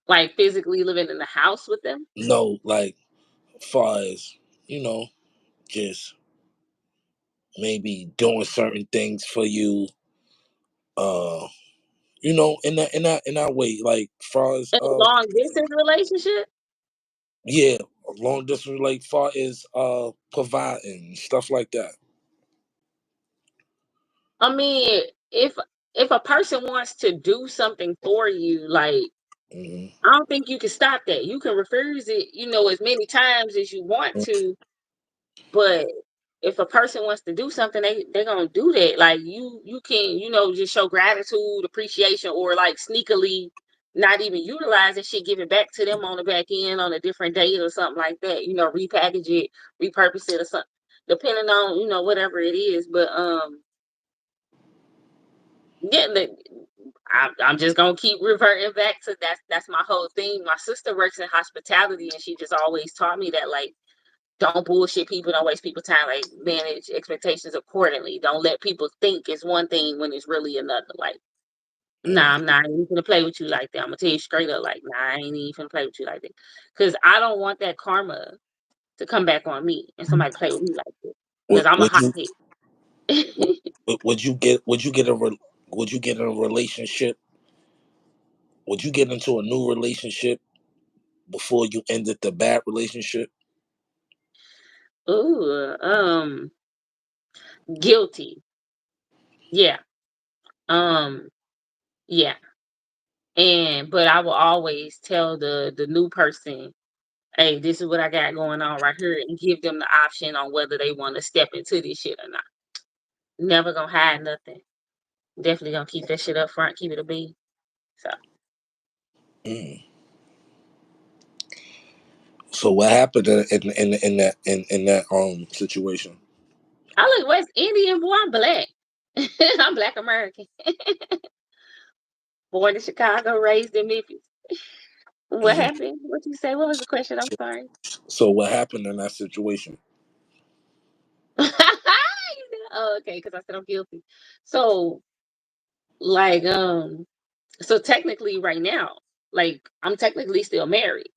Like physically living in the house with them. No, like far as, you know, just maybe doing certain things for you, uh, in that way, like far as In a long distance relationship. yeah, long distance, like far as providing stuff like that. I mean, if a person wants to do something for you, like, Hmm. I don't think you can stop that. You can refuse it, as many times as you want to, but if a person wants to do something, they're gonna do that. Like, you can, just show gratitude, appreciation, or like sneakily not even utilize that shit, give it back to them on the back end on a different date or something like that. Repackage it, repurpose it or something, depending on, whatever it is. But yeah, I'm just gonna keep reverting back to that's my whole thing. My sister works in hospitality, and she just always taught me that, like, don't bullshit people, don't waste people's time, like, manage expectations accordingly. Don't let people think it's one thing when it's really another. Like, nah, I'm not even gonna play with you like that. I'm gonna tell you straight up, like, nah, I ain't even gonna play with you like that, because I don't want that karma to come back on me and somebody play with me like that, Would, because I'm a would you hothead. would you get in a relationship? Would you get into a new relationship before you ended the bad relationship? Ooh, guilty. Yeah. Um, yeah. But I will always tell the new person, hey, this is what I got going on right here, and give them the option on whether they want to step into this shit or not. Never gonna hide nothing. Definitely gonna keep that shit up front, keep it a bean. So Mm. So what happened in that situation? I look West Indian, boy. I'm black. I'm Black American. Born in Chicago, raised in Memphis. What Mm. happened? What you say? What was the question? I'm sorry. So what happened in that situation? Oh, okay, because I said I'm guilty. So, like, so technically right now, like, I'm technically still married.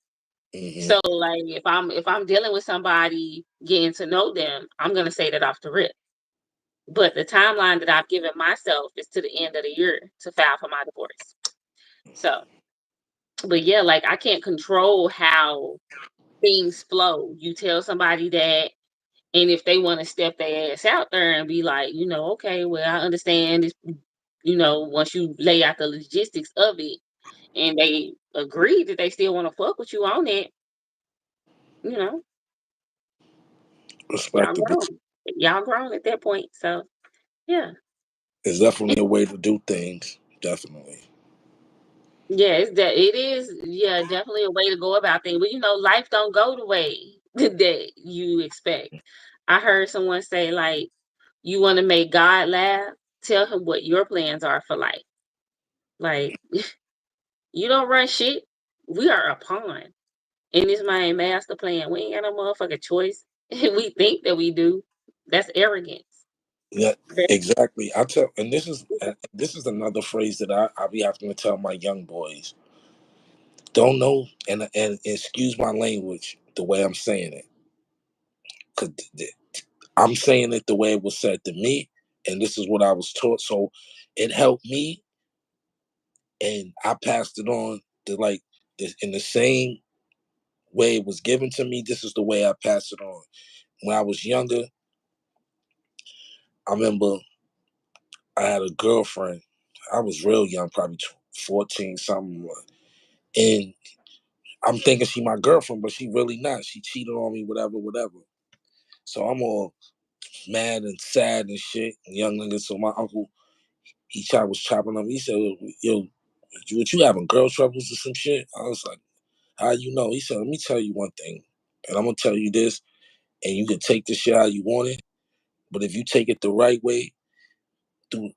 Hmm. So, like, if I'm dealing with somebody, getting to know them, I'm gonna say that off the rip. But the timeline that I've given myself is to the end of the year to file for my divorce. So, but yeah, like I can't control how things flow. You tell somebody that, and if they want to step their ass out there and be like, okay, well, I understand this, once you lay out the logistics of it, and they agree that they still want to fuck with you on it, you know, y'all Respectable. grown. Y'all grown at that point. So yeah. It's definitely a way to do things. Definitely. Yeah, it is, yeah, definitely a way to go about things. But life don't go the way that you expect. I heard someone say, like, you want to make God laugh, tell him what your plans are for life. Like, you don't run shit. We are a pawn in this my master plan. We ain't got no motherfucking choice. We think that we do. That's arrogance. Yeah, That's exactly. I tell, and this is another phrase that I be having to tell my young boys. Don't know, and excuse my language the way I'm saying it, because I'm saying it the way it was said to me, and this is what I was taught. So it helped me, and I passed it on to like this in the same way it was given to me. This is the way I passed it on. When I was younger, I remember I had a girlfriend. I was real young, probably 14 something, and I'm thinking she my girlfriend, but she really not. She cheated on me, whatever, whatever. So I'm all mad and sad and shit. And young nigga. So my uncle, was chopping up. He said, "Yo, what you having girl troubles or some shit?" I was like, "How you know?" He said, "Let me tell you one thing, and I'm gonna tell you this, and you can take this shit how you want it. But if you take it the right way through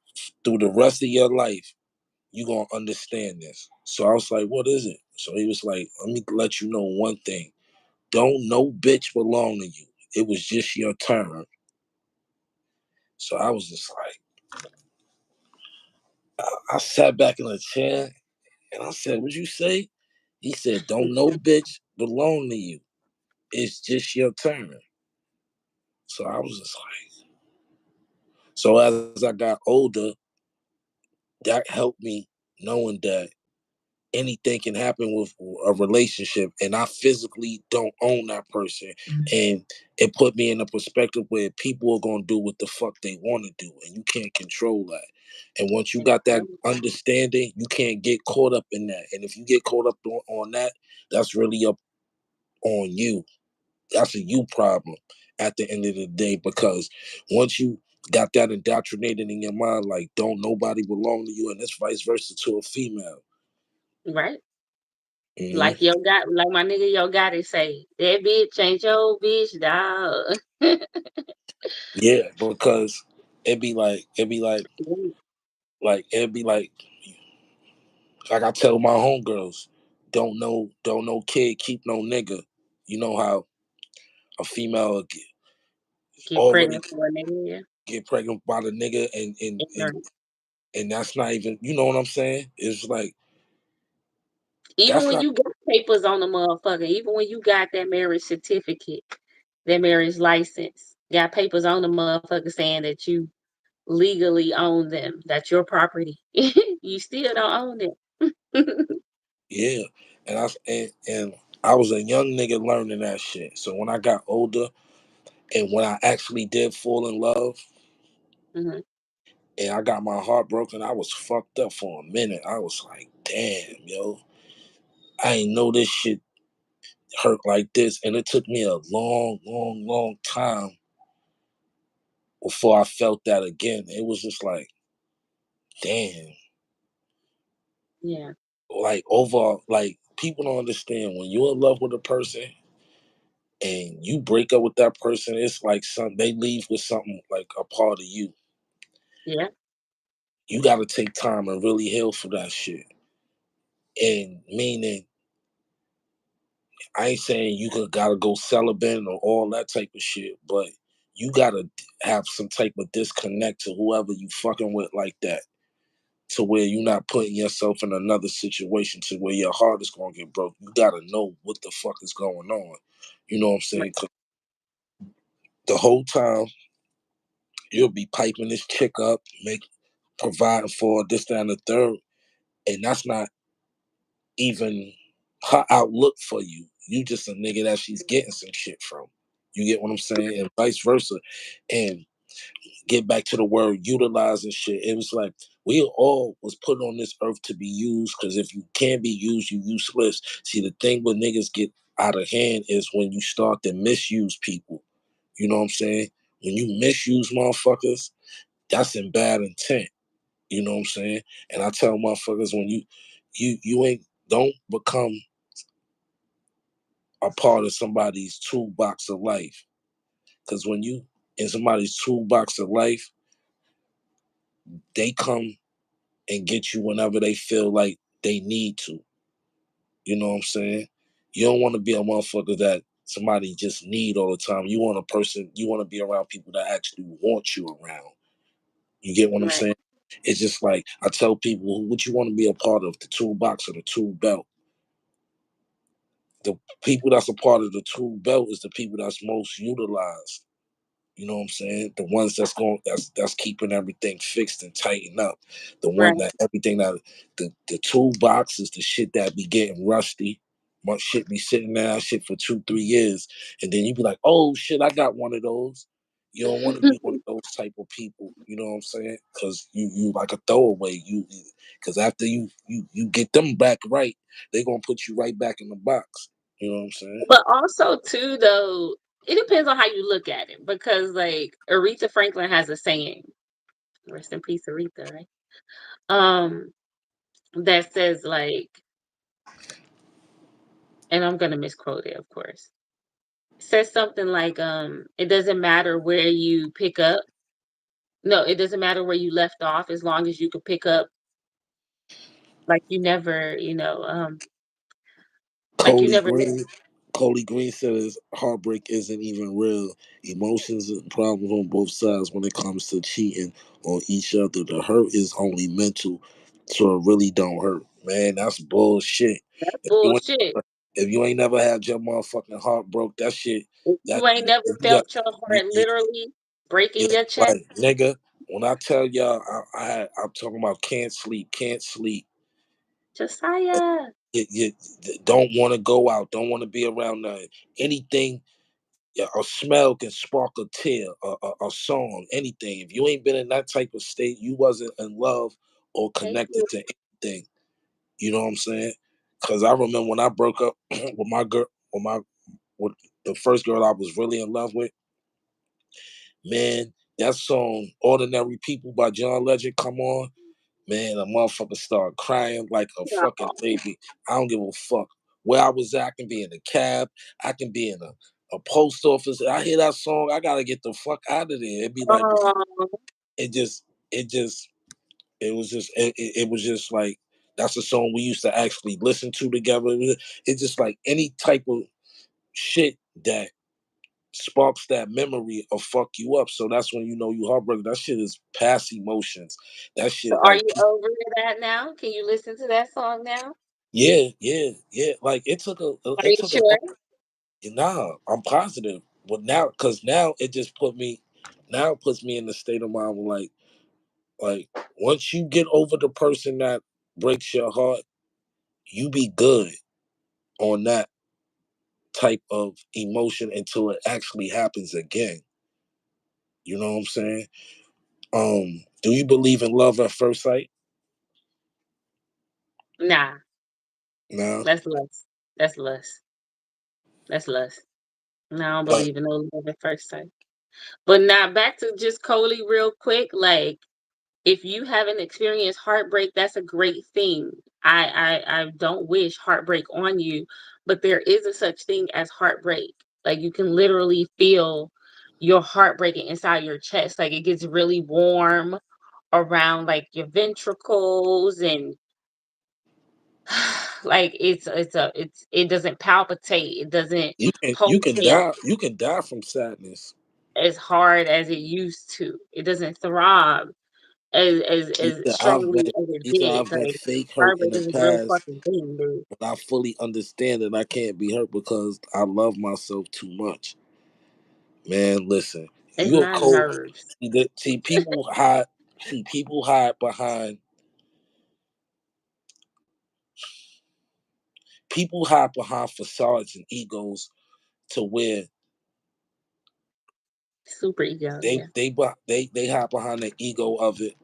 the rest of your life, you gonna understand this." So I was like, "What is it?" So he was like, "Let me let you know one thing. Don't no bitch belong to you. It was just your turn." So I was just like, I sat back in the chair and I said, "What'd you say?" He said, "Don't no bitch belong to you. It's just your turn." So I was just like, so as I got older, that helped me knowing that anything can happen with a relationship and I physically don't own that person. And it put me in a perspective where people are going to do what the fuck they want to do and you can't control that. And once you got that understanding, you can't get caught up in that. And if you get caught up on that, that's really up on you. That's a you problem at the end of the day, because once you got that indoctrinated in your mind, like don't nobody belong to you, and it's vice versa to a female. right. Hmm. Like like my nigga Yo Gotti say, that bitch ain't your bitch, dog. Yeah, because it'd be like I tell my homegirls, don't know kid keep no nigga. You know how a female Get already pregnant for a nigga. get pregnant by the nigga, and and and Ignorant. and that's not even, you know what I'm saying? It's like Even that's when not. you got papers on the motherfucker, even when you got that marriage certificate, that marriage license, got papers on the motherfucker saying that you legally own them, that's your property. You still don't own them. Yeah, and I was a young nigga learning that shit. So when I got older and when I actually did fall in love Mhm. and I got my heart broken, I was fucked up for a minute. I was like, damn, yo, I ain't know this shit hurt like this. And it took me a long, long, long time before I felt that again. It was just like, damn. Yeah. Like over, like people don't understand when you're in love with a person and you break up with that person, it's like they leave with something like a part of you. Yeah. You got to take time and really heal for that shit. And meaning, I ain't saying you gotta go celibate or all that type of shit, but you gotta have some type of disconnect to whoever you fucking with like that, to where you're not putting yourself in another situation to where your heart is gonna get broke. You gotta know what the fuck is going on. You know what I'm Right. saying? 'Cause the whole time you'll be piping this chick up, providing for this, that, and the third, and that's not. even her outlook for you. You just a nigga that she's getting some shit from. You get what I'm saying? And vice versa. And get back to the word utilize and shit. It was like we all was put on this earth to be used, because if you can't be used, you useless. See, the thing with niggas get out of hand is when you start to misuse people. You know what I'm saying? When you misuse motherfuckers, that's in bad intent. You know what I'm saying? And I tell motherfuckers, when you ain't, don't become a part of somebody's toolbox of life. Because when you in somebody's toolbox of life, they come and get you whenever they feel like they need to. You know what I'm saying? You don't want to be a motherfucker that somebody just need all the time. You want a person, you want to be around people that actually want you around. You get what I'm Right. saying? It's just like I tell people, what you want to be a part of, the toolbox or the tool belt. The people that's a part of the tool belt is the people that's most utilized. You know what I'm saying? The ones that's keeping everything fixed and tightened up. The one Right. that everything that the toolbox is the shit that be getting rusty. My shit be sitting there, shit for 2, 3 years, and then you be like, oh shit, I got one of those. You don't want to be one of those type of people. You know what I'm saying? Because you like a throwaway. Because after you get them back right, they gonna put you right back in the box. You know what I'm saying? But also too though, it depends on how you look at it because like Aretha Franklin has a saying, rest in peace Aretha, right? Um, that says like, and I'm gonna misquote it, of course. It says something like, it doesn't matter where you pick up. No, it doesn't matter where you left off as long as you can pick up like you never, like you Coley never Green. Coley Green says heartbreak isn't even real. Emotions and problems on both sides when it comes to cheating on each other. The hurt is only mental, so it really don't hurt. Man, that's bullshit. If you ain't, bullshit. if you ain't never had your motherfucking heart broke, that shit. If That you ain't never if you got, felt your you, heart you, literally breaking yeah, your chest, right, nigga. When I tell y'all, I'm talking about can't sleep, can't sleep. Josiah. You don't want to go out, don't want to be around nothing. Anything, yeah, a smell can spark a tear, a song, anything. If you ain't been in that type of state, you wasn't in love or Thank you. connected to anything. You know what I'm saying? Because I remember when I broke up with my girl, with the first girl I was really in love with. Man, that song "Ordinary People" by John Legend come on. Man, a motherfucker start crying like a fucking baby. I don't give a fuck where I was at. I can be in a cab. I can be in a post office. I hear that song. I gotta get the fuck out of there. It'd be like Oh, it just, it just, it was just like that's a song we used to actually listen to together. It's just like any type of shit that sparks that memory or fuck you up. So that's when you know you heartbroken. That shit is past emotions. That so shit are like you over that now? Can you listen to that song now? yeah, yeah, yeah. Like Are it you took a sure? nah. I'm positive, but now because now it just now it puts me in the state of mind where like once you get over the person that breaks your heart, you be good on that type of emotion until it actually happens again. You know what I'm saying? Do you believe in love at first sight? Nah, No. that's lust. That's lust. That's lust. No, I don't But believe in no love at first sight. But now back to just Coley real quick. Like, if you haven't experienced heartbreak, that's a great thing. I don't wish heartbreak on you, but there is a such thing as heartbreak. Like you can literally feel your heart breaking inside your chest. Like it gets really warm around like your ventricles and like it doesn't palpitate. It doesn't pulsate you can die from sadness. as hard as it used to. It doesn't throb as strongly as it Either did. I've met Like fake hurt in heartbreak the is a real past, fucking thing, dude. but I fully understand that I can't be hurt because I love myself too much. Man, listen, It's you a not cold. nerves. See people hide. See people hide behind People hide behind facades and egos to where Super ego, yeah. they hide behind the ego of it.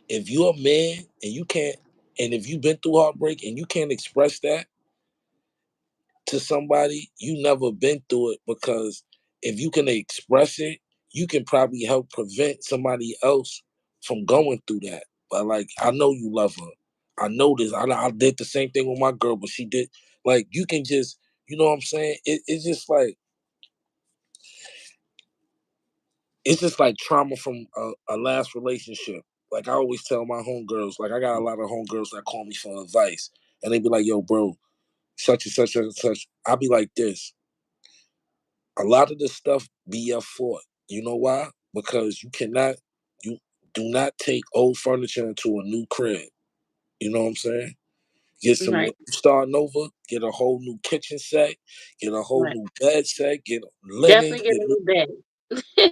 If you're a man and you can't, and if you've been through heartbreak and you can't express that to somebody, you never been through it, because if you can express it, you can probably help prevent somebody else from going through that. But like, I know you love her. I know this. I did the same thing with my girl, but she did. Like, you can just, you know what I'm saying? It's just like, it's just like trauma from a last relationship. Like I always tell my homegirls, like I got a lot of homegirls that call me for advice, and they be like, "Yo, bro, such and such and such." I'll be like this: a lot of this stuff be your fault. You know why? Because you do not take old furniture into a new crib. You know what I'm saying? Get some Right, starting over, get a whole new kitchen set, get a whole right. new bed set, get linen, Definitely get get a new bed.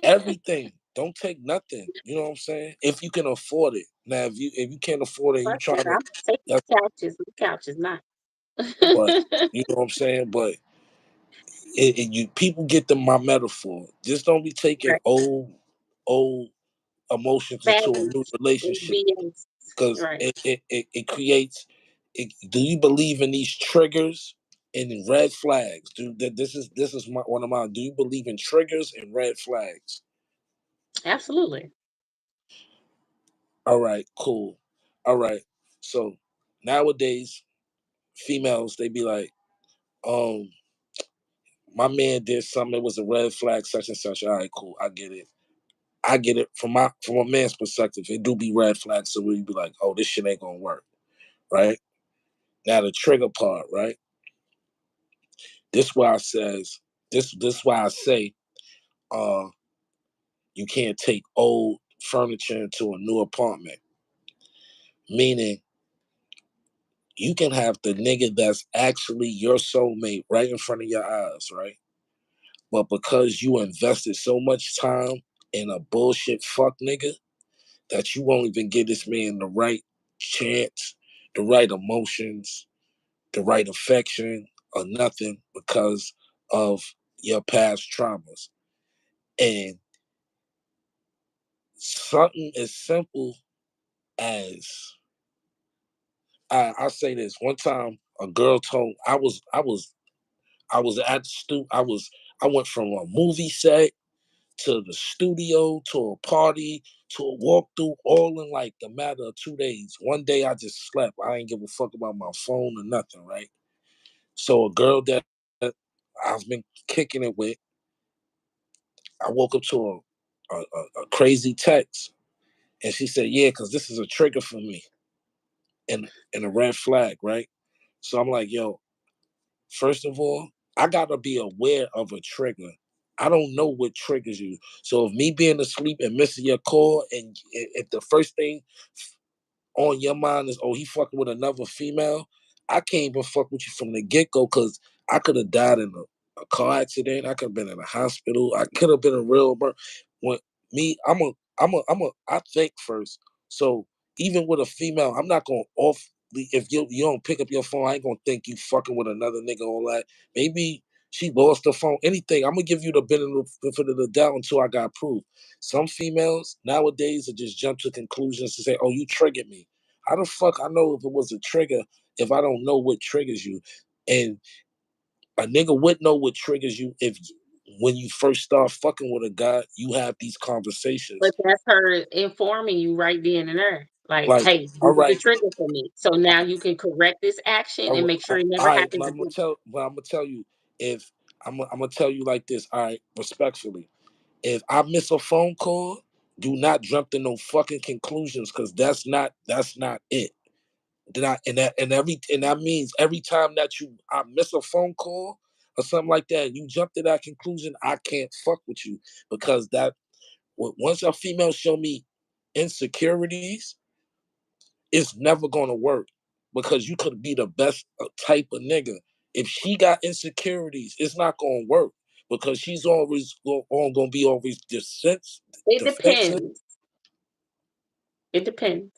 everything. Don't take nothing. You know what I'm saying? If you can afford it. Now, if you can't afford it, and you Fuck that, trying to, I'm taking that's, couches, the couch is not. but you know what I'm saying. But you people get my metaphor. Just don't be taking Right. old emotions into a new Baggage is relationship, BS. because Right. it creates. Do you believe in these triggers and in red flags? This is one of mine. Do you believe in triggers and red flags? Absolutely. All right, cool. All right. So nowadays, females, they be like, um, my man did something, it was a red flag, such and such. All right, cool. I get it. I get it from a man's perspective. It do be red flags, so we be like, oh, this shit ain't gonna work. Right? Now the trigger part, right? This why I says this why I say uh you can't take old furniture into a new apartment. Meaning you can have the nigga that's actually your soulmate right in front of your eyes, right? But because you invested so much time in a bullshit fuck nigga that you won't even give this man the right chance, the right emotions, the right affection, or nothing because of your past traumas. And something as simple as I say this one time, a girl told I was at I went from a movie set to the studio to a party to a walkthrough all in like the matter of 2 days. One day I just slept. I ain't give a fuck about my phone or nothing, right? So a girl that I've been kicking it with, I woke up to a crazy text, and she said, "Yeah, because this is a trigger for me and a red flag, right?" So I'm like, "Yo, first of all, I gotta be aware of a trigger. I don't know what triggers you. So if me being asleep and missing your call, and if the first thing on your mind is, oh, he fucking with another female, I can't even fuck with you from the get go, because I could have died in a car accident. I could have been in a hospital. I could have been a real murder. When me, I think first. So even with a female, I'm not gonna off. If you don't pick up your phone, I ain't gonna think you fucking with another nigga. All that. Maybe she lost the phone. Anything. I'm gonna give you the benefit of the doubt until I got proof. Some females nowadays are just jump to conclusions to say, "Oh, you triggered me." How the fuck I know if it was a trigger if I don't know what triggers you? And a nigga would know what triggers you if when you first start fucking with a guy, you have these conversations. But that's her informing you right then and there. Like, Like, hey, all this is a right, trigger for me. So now you can correct this action and make sure it all never right, happens again. but I'm gonna tell you if I'm gonna tell you like this. All right, respectfully, if I miss a phone call, do not jump to no fucking conclusions, because that's not it. Did I and that means every time that I miss a phone call or something like that, you jump to that conclusion, I can't fuck with you, because once a female show me insecurities, it's never gonna work, because you could be the best type of nigga. If she got insecurities, it's not gonna work, because she's always gonna be always It defensive. depends. It depends.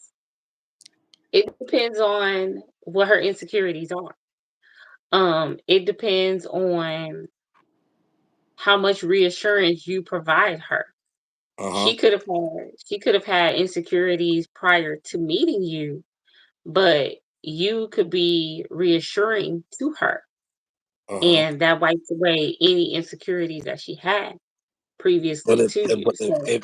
It depends on what her insecurities are. It depends on how much reassurance you provide her. Uh-huh. She could have had insecurities prior to meeting you, but you could be reassuring to her, Uh-huh. and that wipes away any insecurities that she had But previously to you. but So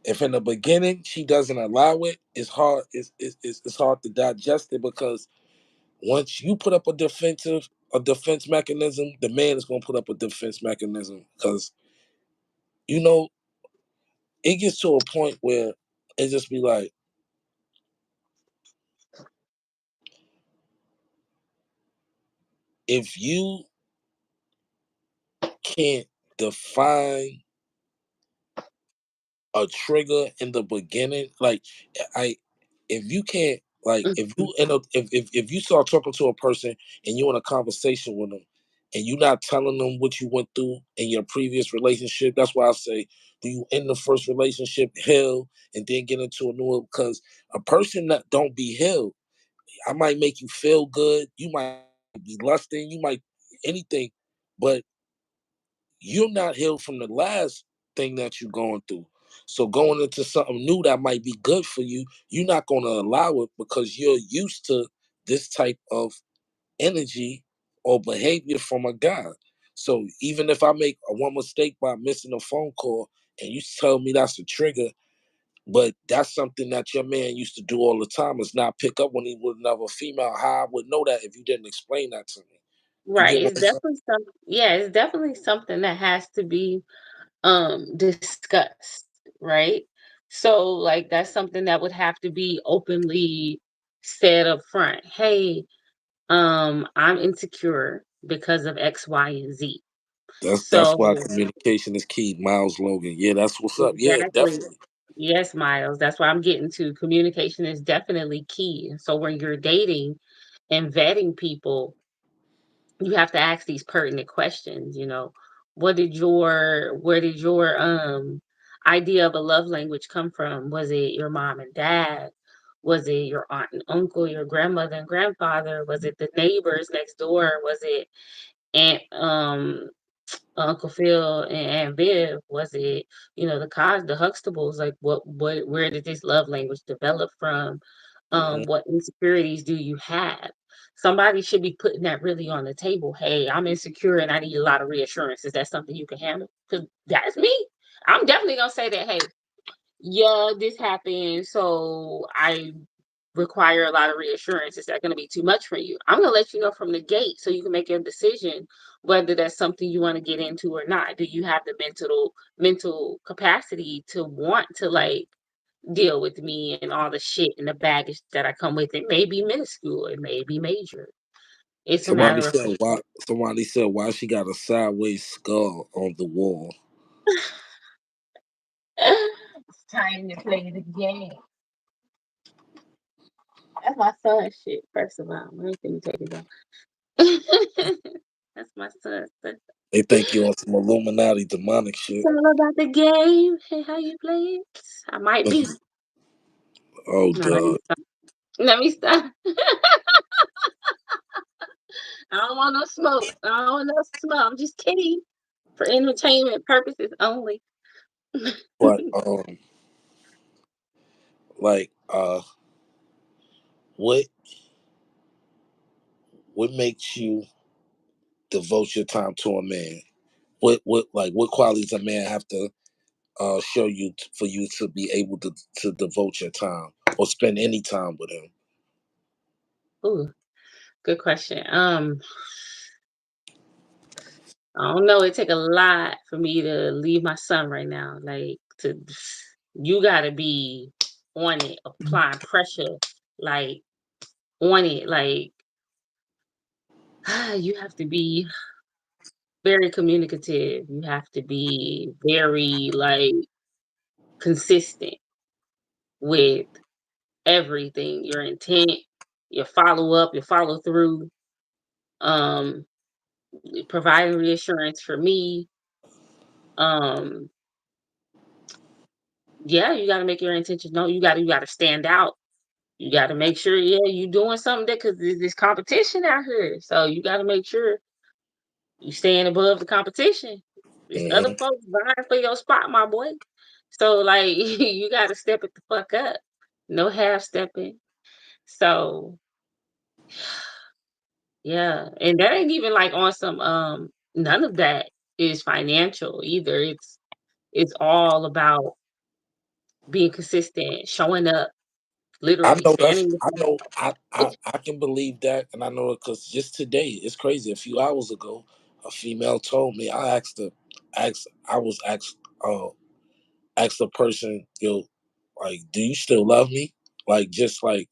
if in the beginning she doesn't allow it, it's hard. It's hard to digest it because once you put up a defense mechanism, the man is gonna put up a defense mechanism because you know it gets to a point where it just be like if you can't define a trigger in the beginning, like I if you can't like if mhm, you end up if you start talking to a person and you're in a conversation with them and you're not telling them what you went through in your previous relationship, that's why I say do you end the first relationship hell and then get into a new one? Because a person that don't be held, I might make you feel good, you might be lusting, you might anything, but you're not healed from the last thing that you're going through. So going into something new that might be good for you, you're not going to allow it because you're used to this type of energy or behavior from a guy. So even if I make a one mistake by missing a phone call and you tell me that's a trigger, but that's something that your man used to do all the time is not pick up when he with another female. How I would know that if you didn't explain that to me. You right, get what it's I'm saying? definitely yeah, it's definitely something that has to be discussed, right? So like that's something that would have to be openly said up front. Hey, I'm insecure because of X, Y, and Z. That's why So communication is key. Miles Logan. Yeah, that's what's up. Yeah, exactly. definitely. Yes, Miles. That's why I'm getting to. Communication is definitely key. So when you're dating and vetting people, you have to ask these pertinent questions, where did your idea of a love language come from? Was it your mom and dad? Was it your aunt and uncle, your grandmother and grandfather? Was it the neighbors next door? Was it aunt Uncle Phil and Aunt Viv? Was it, the Huxtables? Like where did this love language develop from? Hmm. What insecurities do you have? Somebody should be putting that really on the table. Hey, I'm insecure and I need a lot of reassurance. Is that something you can handle? Because that's me. I'm definitely gonna say that, hey, yeah, this happened, so I require a lot of reassurance. Is that going to be too much for you? I'm going to let you know from the gate so you can make a decision whether that's something you want to get into or not. Do you have the mental capacity to want to like deal with me and all the shit and the baggage that I come with? It may be minuscule, it may be major. It's a Somebody matter of said why. Somebody said why she got a sideways skull on the wall. it's time to play the game. That's my son shit, first of all. I ain't finna take it down. That's my son. But They think you on some Illuminati demonic shit. it's all about the game and how you play it. I might be. Oh No, let me god. stop. Let me stop. I don't want no smoke. I don't want no smoke. I'm just kidding. For entertainment purposes only. But like what what makes you devote your time to a man? What qualities a man have to show you for you to be able to devote your time or spend any time with him? Ooh, good question. I don't know. It take a lot for me to leave my son right now. You gotta be on it, applying pressure, like on it. Like you have to be very communicative. You have to be very like consistent with everything. Your intent, your follow up, your follow through, um, providing reassurance for me. Um, yeah, you got to make your intentions known. You got to stand out. You got to make sure, yeah, you doing something that because there's competition out here. So you got to make sure you staying above the competition. There's other Mhm. folks vying for your spot, my boy. So like you got to step it the fuck up. No half stepping. So yeah, and that ain't even like on some none of that is financial either. It's all about being consistent, showing up, I literally know that's. standing with I you. know. I can believe that, and I know it because just today, it's crazy. A few hours ago, a female told me. I asked her. Asked. I was asked. Asked the person, like, do you still love me? Like, just like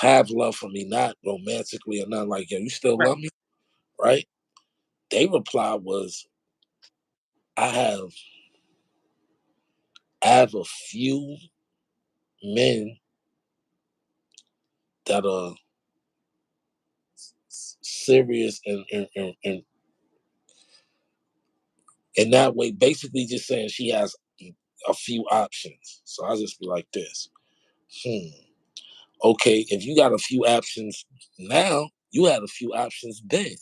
have love for me, not romantically or nothing. Like, yo, you still Right. love me, right? They reply was, I have. I have a few men that are serious and in that way, basically just saying she has a few options. So I'll just be like this. Hmm. Okay, if you got a few options now, you had a few options then.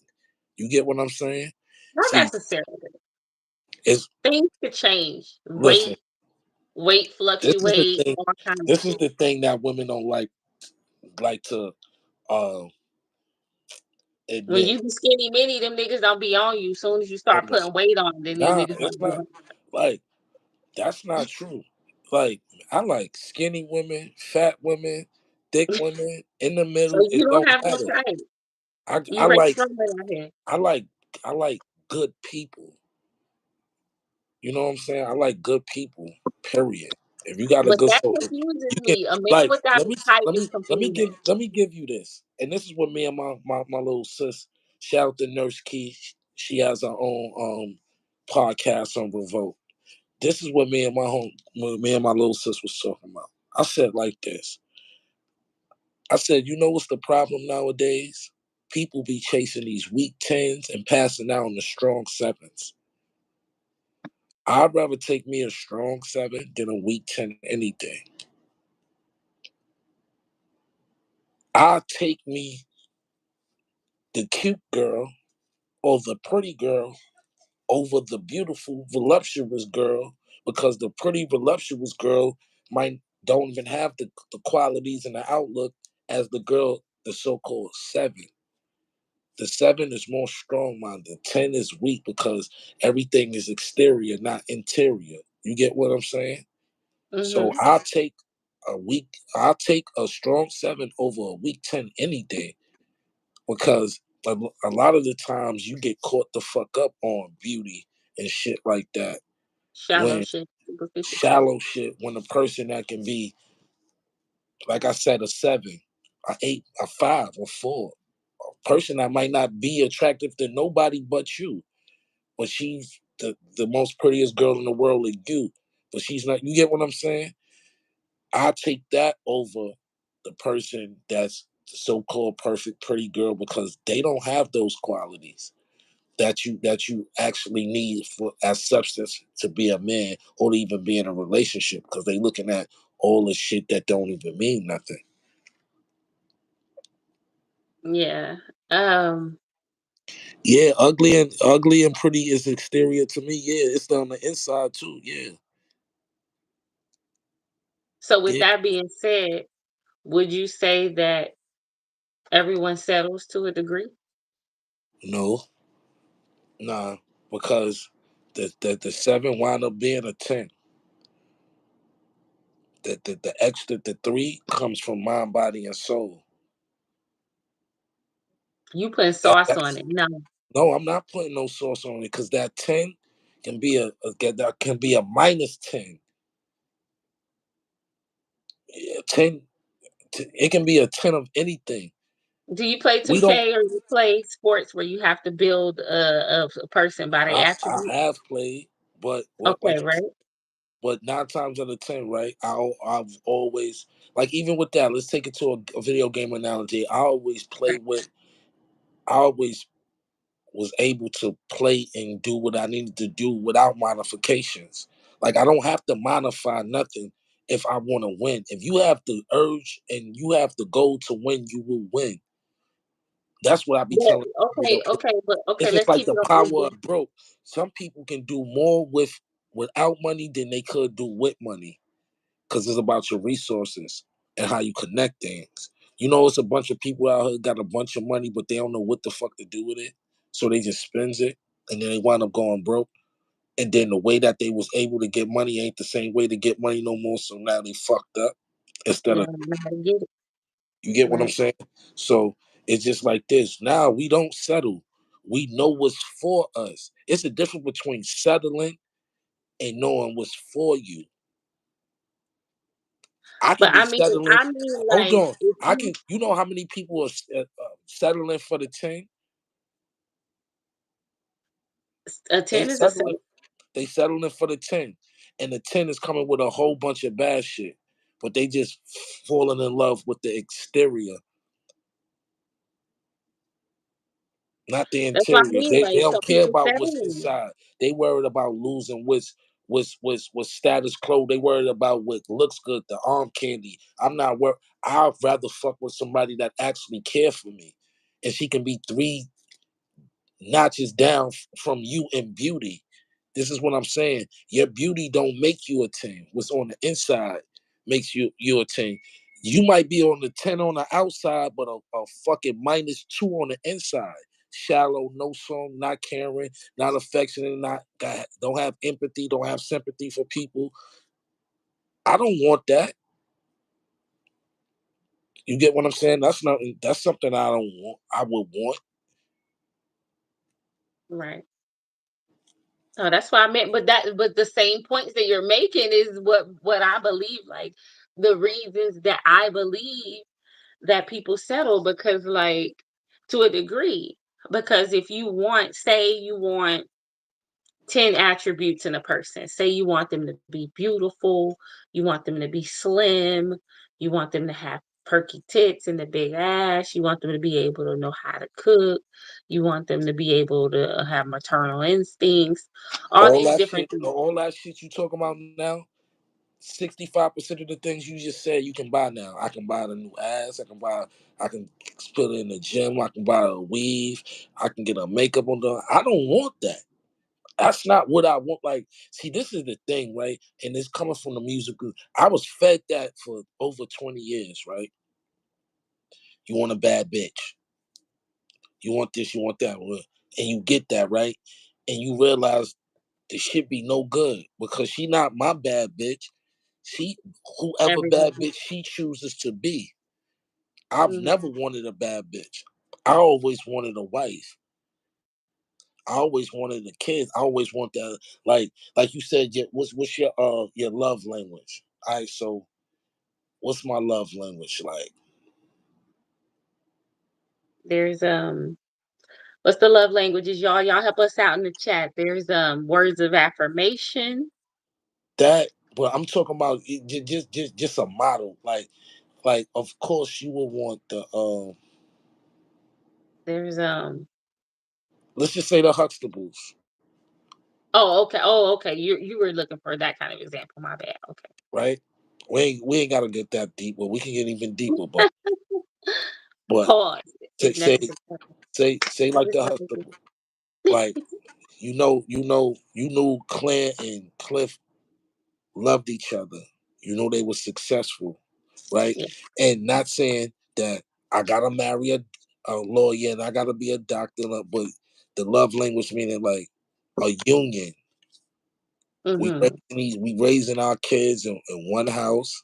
You get what I'm saying? Not See, necessarily. it's Things could change. listen, Weight this is the fluctuate, thing. all kind of This is shit. the thing that women don't like to uh When admit. you be skinny mini, them niggas don't be on you. Soon as you start Listen, putting weight on, then them nah, niggas it's don't be not on. like that's not true. Like I like skinny women, fat women, thick women, in the So middle. you It don't don't have no matter. type. I You race like strongman out here. I like I like good people. You know what I'm saying? I like good people. Period. If you got a But good that soul, if confuses you can me. A man like without a type is confusing. let me give you this. And this is what me and my little sis. Shout out to Nurse Key. She has her own podcast on Revolt. This is what me and my little sis was talking about. I said like this. I said, you know what's the problem nowadays? People be chasing these weak tens and passing out on the strong sevens. I'd rather take me a strong seven than a weak 10 anything. I'll take me the cute girl or the pretty girl over the beautiful, voluptuous girl because the pretty, voluptuous girl might don't even have the qualities and the outlook as the girl, the so-called seven. The seven is more strong-minded. 10 is weak because everything is exterior, not interior. You get what I'm saying? So Hmm. I'll take a strong seven over a weak 10 any day because a lot of the times you get caught the fuck up on beauty and shit like that. Shallow When shit, superficial shit. shallow shit, when a person that can be, like I said, a seven, a eight, a five, a four, a person that might not be attractive to nobody but you, but she's the most prettiest girl in the world is you, but she's not. You get what I'm saying? I take that over the person that's the so-called perfect pretty girl because they don't have those qualities that you actually need for as substance to be a man or to even be in a relationship because they looking at all the shit that don't even mean nothing. Yeah. Um. Yeah, ugly and pretty is exterior to me. Yeah, it's on the inside too. Yeah, So with yeah. that being said, would you say that everyone settles to a degree? No, nah, because the seven wound up being a 10. The extra the three comes from mind, body, and soul. You putting That sauce on that's it. No. no, I'm not putting no sauce on it because that 10 can be that can be a minus 10. Yeah, 10 it can be a 10 of anything. Do you play We don't 2K or you play sports where you have to build a person by their I attributes? have played, but what Okay, like right? but 9 times out of 10, right? I've always like even with that, let's take it to a video game analogy. Right. I always was able to play and do what I needed to do without modifications. Like I don't have to modify nothing if I want to win. If you have the urge and you have the goal to win, you will win. That's what I be But telling okay, people. okay, but okay, It's just let's like keep the it on power Google. of broke. Some people can do more without money than they could do with money, because it's about your resources and how you connect things. You know, it's a bunch of people out here got a bunch of money, but they don't know what the fuck to do with it, so they just spends it, and then they wind up going broke. And then the way that they was able to get money ain't the same way to get money no more. So now they fucked up. Instead Yeah, of, I don't know how to get it. you get what I'm Right. saying? So it's just like this. Now we don't settle. We know what's for us. It's a difference between settling and knowing what's for you. I can But be settling. I mean, Hold like, on. if I you can. You know how many people are settling for the 10? a They 10 is a settling. set. They settling for the 10, and the 10 is coming with a whole bunch of bad shit. But they just falling in love with the exterior, not the That's what I interior. mean. They Like, so don't care people about what's settling. inside. They worried about losing what's status quo. They worried about what looks good, the arm candy. I'm not worried. I'd rather fuck with somebody that actually care for me, and she can be three notches down from you in beauty. This is what I'm saying. Your beauty don't make you a 10. What's on the inside makes you a 10. You might be on the 10 on the outside, but a fucking -2 on the inside. Shallow, no song, not caring, not affectionate, don't have empathy, don't have sympathy for people. I don't want that. You get what I'm saying? That's something I don't want. I would want. Right. Oh, that's what I meant. But the same points that you're making is what I believe. Like the reasons that I believe that people settle because, like, to a degree, because if you want, say, you want 10 attributes in a person. Say you want them to be beautiful, you want them to be slim, you want them to have perky tits and a big ass, you want them to be able to know how to cook, you want them to be able to have maternal instincts, all these different things. All that shit you talking about now, 65% of the things you just said you can buy now. I can buy the new ass. I can put it in the gym. I can buy a weave. I can get a makeup on the. I don't want that. That's not what I want. Like, see, this is the thing, right? And it's coming from the musical. I was fed that for over 20 years, right? You want a bad bitch. You want this, you want that. And you get that, right? And you realize the shit be no good because she not my bad bitch. She whoever bad Everybody. bitch she chooses to be. I've Mhm. never wanted a bad bitch. I always wanted a wife. I always wanted a kid. I always want that. Like you said, what's your love language? All right, so what's my love language like? There's what's the love languages, y'all? Y'all help us out in the chat. There's words of affirmation. That, but I'm talking about just a model. Like of course you would want the There's let's just say the Huxtables, oh, okay. Oh, okay. You were looking for that kind of example. My bad. Okay. right? We ain't gotta get that deep, but we can get even deeper. But Pause say if say necessary. say like the Huxtables. Like you knew Claire and Cliff loved each other. You know they were successful, right? Yeah. And not saying that I gotta marry a lawyer and I gotta be a doctor, but the love language meaning like a union. Mhm. We raising our kids in one house.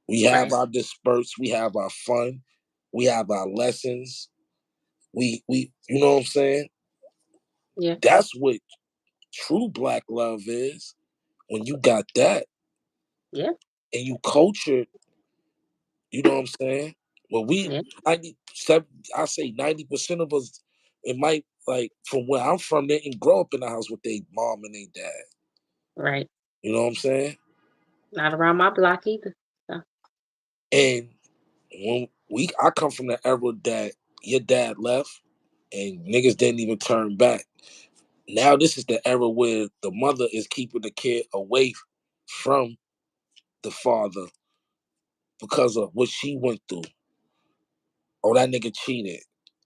We have Right. our disperse. We have our fun. We have our lessons. We you know what I'm saying? Yeah. That's what true black love is. When you got that Yeah. and you cultured, you know what I'm saying? Well, we Yeah. 97, I say 90% of us, it might like from where I'm from, they didn't grow up in the house with their mom and their dad. Right. You know what I'm saying? Not around my block either. So, And when I come from the era that your dad left and niggas didn't even turn back. Now this is the era where the mother is keeping the kid away from the father because of what she went through. Oh, that nigga cheated.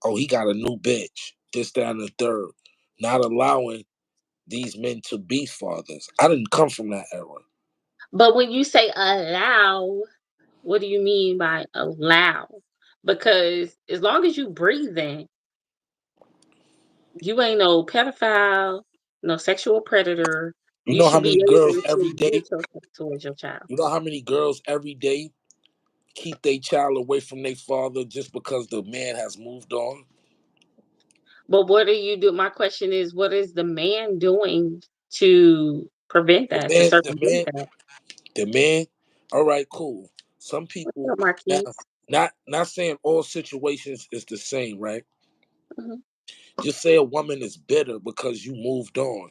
Oh, he got a new bitch. This, that, and the third. Not allowing these men to be fathers. I didn't come from that era. But when you say allow, what do you mean by allow? Because as long as you breathing, you ain't no pedophile, no sexual predator. You You know how should be many able girls to every day? present yourself towards your child. You know how many girls every day keep their child away from their father just because the man has moved on? But what do you do? My question is, what is the man doing to prevent The that, to man, the circumvent man, that? the man. All right, cool. Some What's people up, now, Marquise? not saying all situations is the same, right? Mhm. Just say a woman is bitter because you moved on.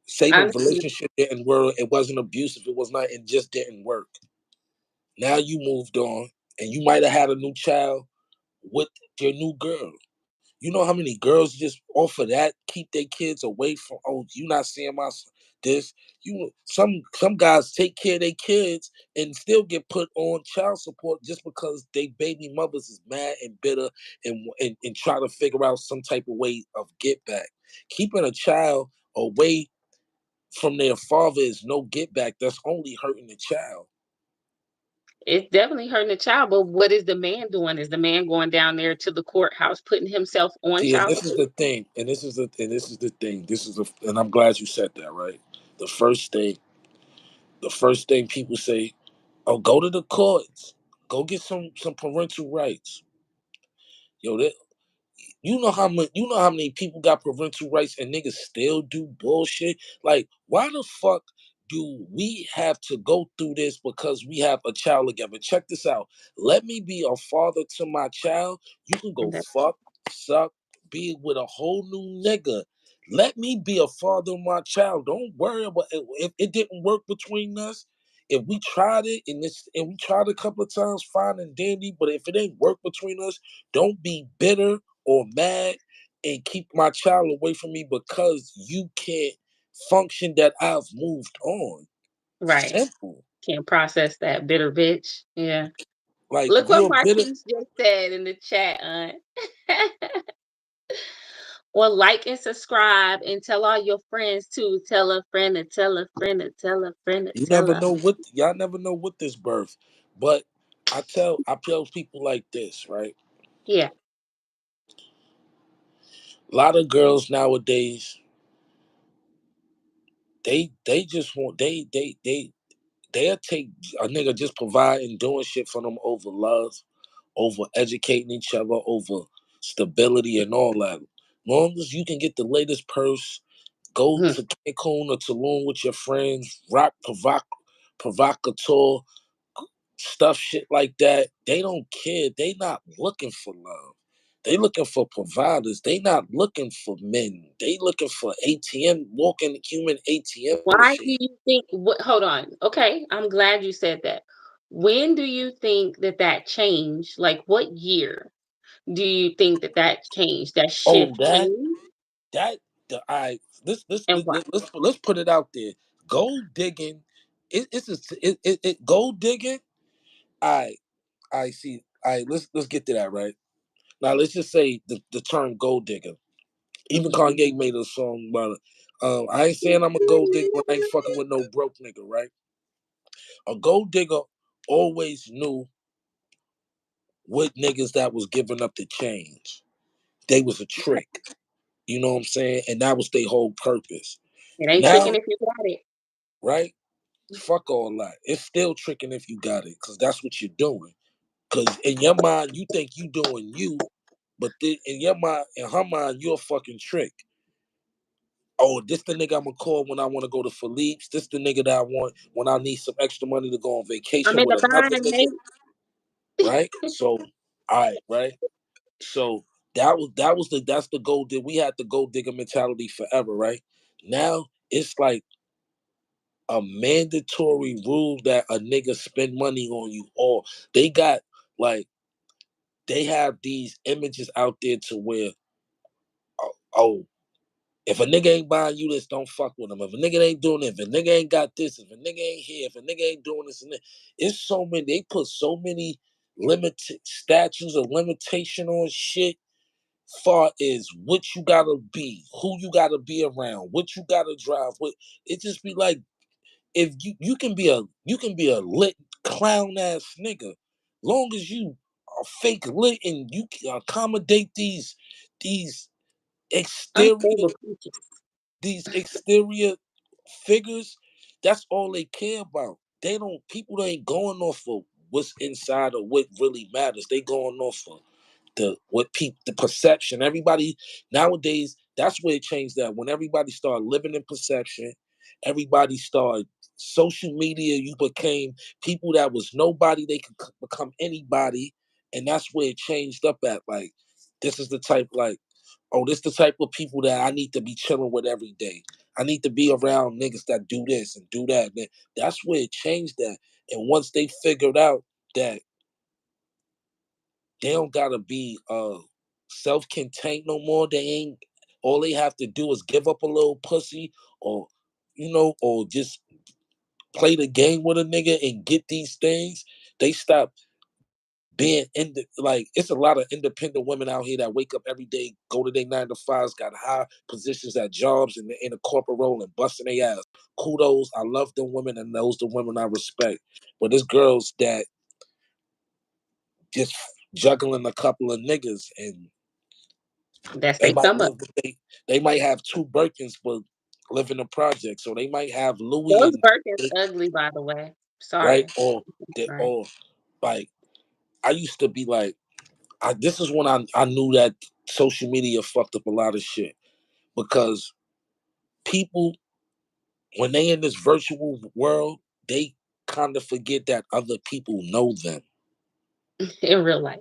Say I the understand. relationship didn't work, it wasn't abusive, it was not, it just didn't work. Now you moved on, and you might have had a new child with your new girl. You know how many girls just off of that keep their kids away from? Oh, you not seeing this? You some guys take care of their kids and still get put on child support just because they baby mothers is mad and bitter and try to figure out some type of way of get back. Keeping a child away from their father is no get back. That's only hurting the child. It's definitely hurting the child, but what is the man doing? Is the man going down there to the courthouse, putting himself on See, and child this is support? the thing, and this is the thing. And I'm glad you said that. Right, the first thing, the first thing people say, "Oh, go to the courts, go get some parental rights." Yo, you know how many people got parental rights and niggas still do bullshit? Like, why the fuck do we have to go through this because we have a child together? Check this out. Let me be a father to my child. You can go Okay. fuck, suck, be with a whole new nigga. Let me be a father of my child. Don't worry about it. If it didn't work between us. If we tried it and we tried a couple of times, fine and dandy. But if it ain't work between us, don't be bitter or mad and keep my child away from me because you can't function that I've moved on. Right. Simple. Can't process that bitter bitch. Yeah. Like Look what you're bitter. Marquise just said in the chat, or like and subscribe and tell all your friends too. Tell a friend to tell a friend to tell a friend to You tell never a know what y'all never know what this birth. But I tell people like this, right? yeah. A lot of girls nowadays, they just want they'll take a nigga just providing doing shit for them over love, over educating each other, over stability and all that. Long as you can get the latest purse, go Mhm. to Cancun or Tulum with your friends, rock provocateur, stuff shit like that. They don't care. They not looking for love. They looking for providers. They not looking for men. They looking for ATM, walking human ATM Why do machine. you think what hold on. Okay, I'm glad you said that. When do you think that that changed? Like what year do you think that that changed? That Oh, shift that came that the I and why? let's put it out there. Gold digging, gold digging. I I see. Let's get to that right now. Let's just say the term gold digger. Even Mhm. Kanye made a song about it. I ain't saying I'm a gold digger when I ain't fucking with no broke nigga, right? A gold digger always knew what niggas that was giving up the change. They was a trick. You know what I'm saying? And that was their whole purpose. It ain't tricking Now, if you got it. right? Fuck all that. It's still tricking if you got it, because that's what you're doing. Because in your mind, you think you doing you, but in your mind, in her mind, you're a fucking trick. Oh, this the nigga I'm gonna call when I want to go to Philippe's. This the nigga that I want when I need some extra money to go on I'm vacation in with the another bind, nigga, mate. right? So, all right, right. So that's the gold dig. We had the gold digger mentality forever, right? Now it's like a mandatory rule that a nigga spend money on you. Or they got like they have these images out there to where oh If a nigga ain't buying you this, don't fuck with him. If a nigga ain't doing it, if a nigga ain't got this, if a nigga ain't here, if a nigga ain't doing this and that, it's so many. They put so many limited statues of limitation on shit. Far as what you gotta be, who you gotta be around, what you gotta drive. What it just be like if you can be a lit clown ass nigga, long as you are fake lit and you can accommodate these exterior Unstable creatures. these exterior figures, that's all they care about. They don't people ain't going off of what's inside or what really matters. They going off of the perception. Everybody nowadays, that's where it changed that. When everybody started living in perception, everybody started social media, you became people that was nobody, they could become anybody. And that's where it changed up at. Like, this is the type like, oh, this the type of people that I need to be chilling with every day. I need to be around niggas that do this and do that. And that's where it changed that. And once they figured out that they don't gotta be self-contained no more. They ain't all they have to do is give up a little pussy or or just play the game with a nigga and get these things. They stop being like it's a lot of independent women out here that wake up every day, go to their 9 to 5s, got high positions at jobs in the corporate role and busting their ass. Kudos. I love them women and those the women I respect. But there's girls that just juggling a couple of niggas and That's they they might come up. live with they might have 2 Birkins but live in a project. So they might have Louis Those and Birkins they, ugly, by the way. right? Sorry. Right. Or like I used to be like this is when I knew that social media fucked up a lot of shit. Because people when they in this virtual world, they kind of forget that other people know them In real life.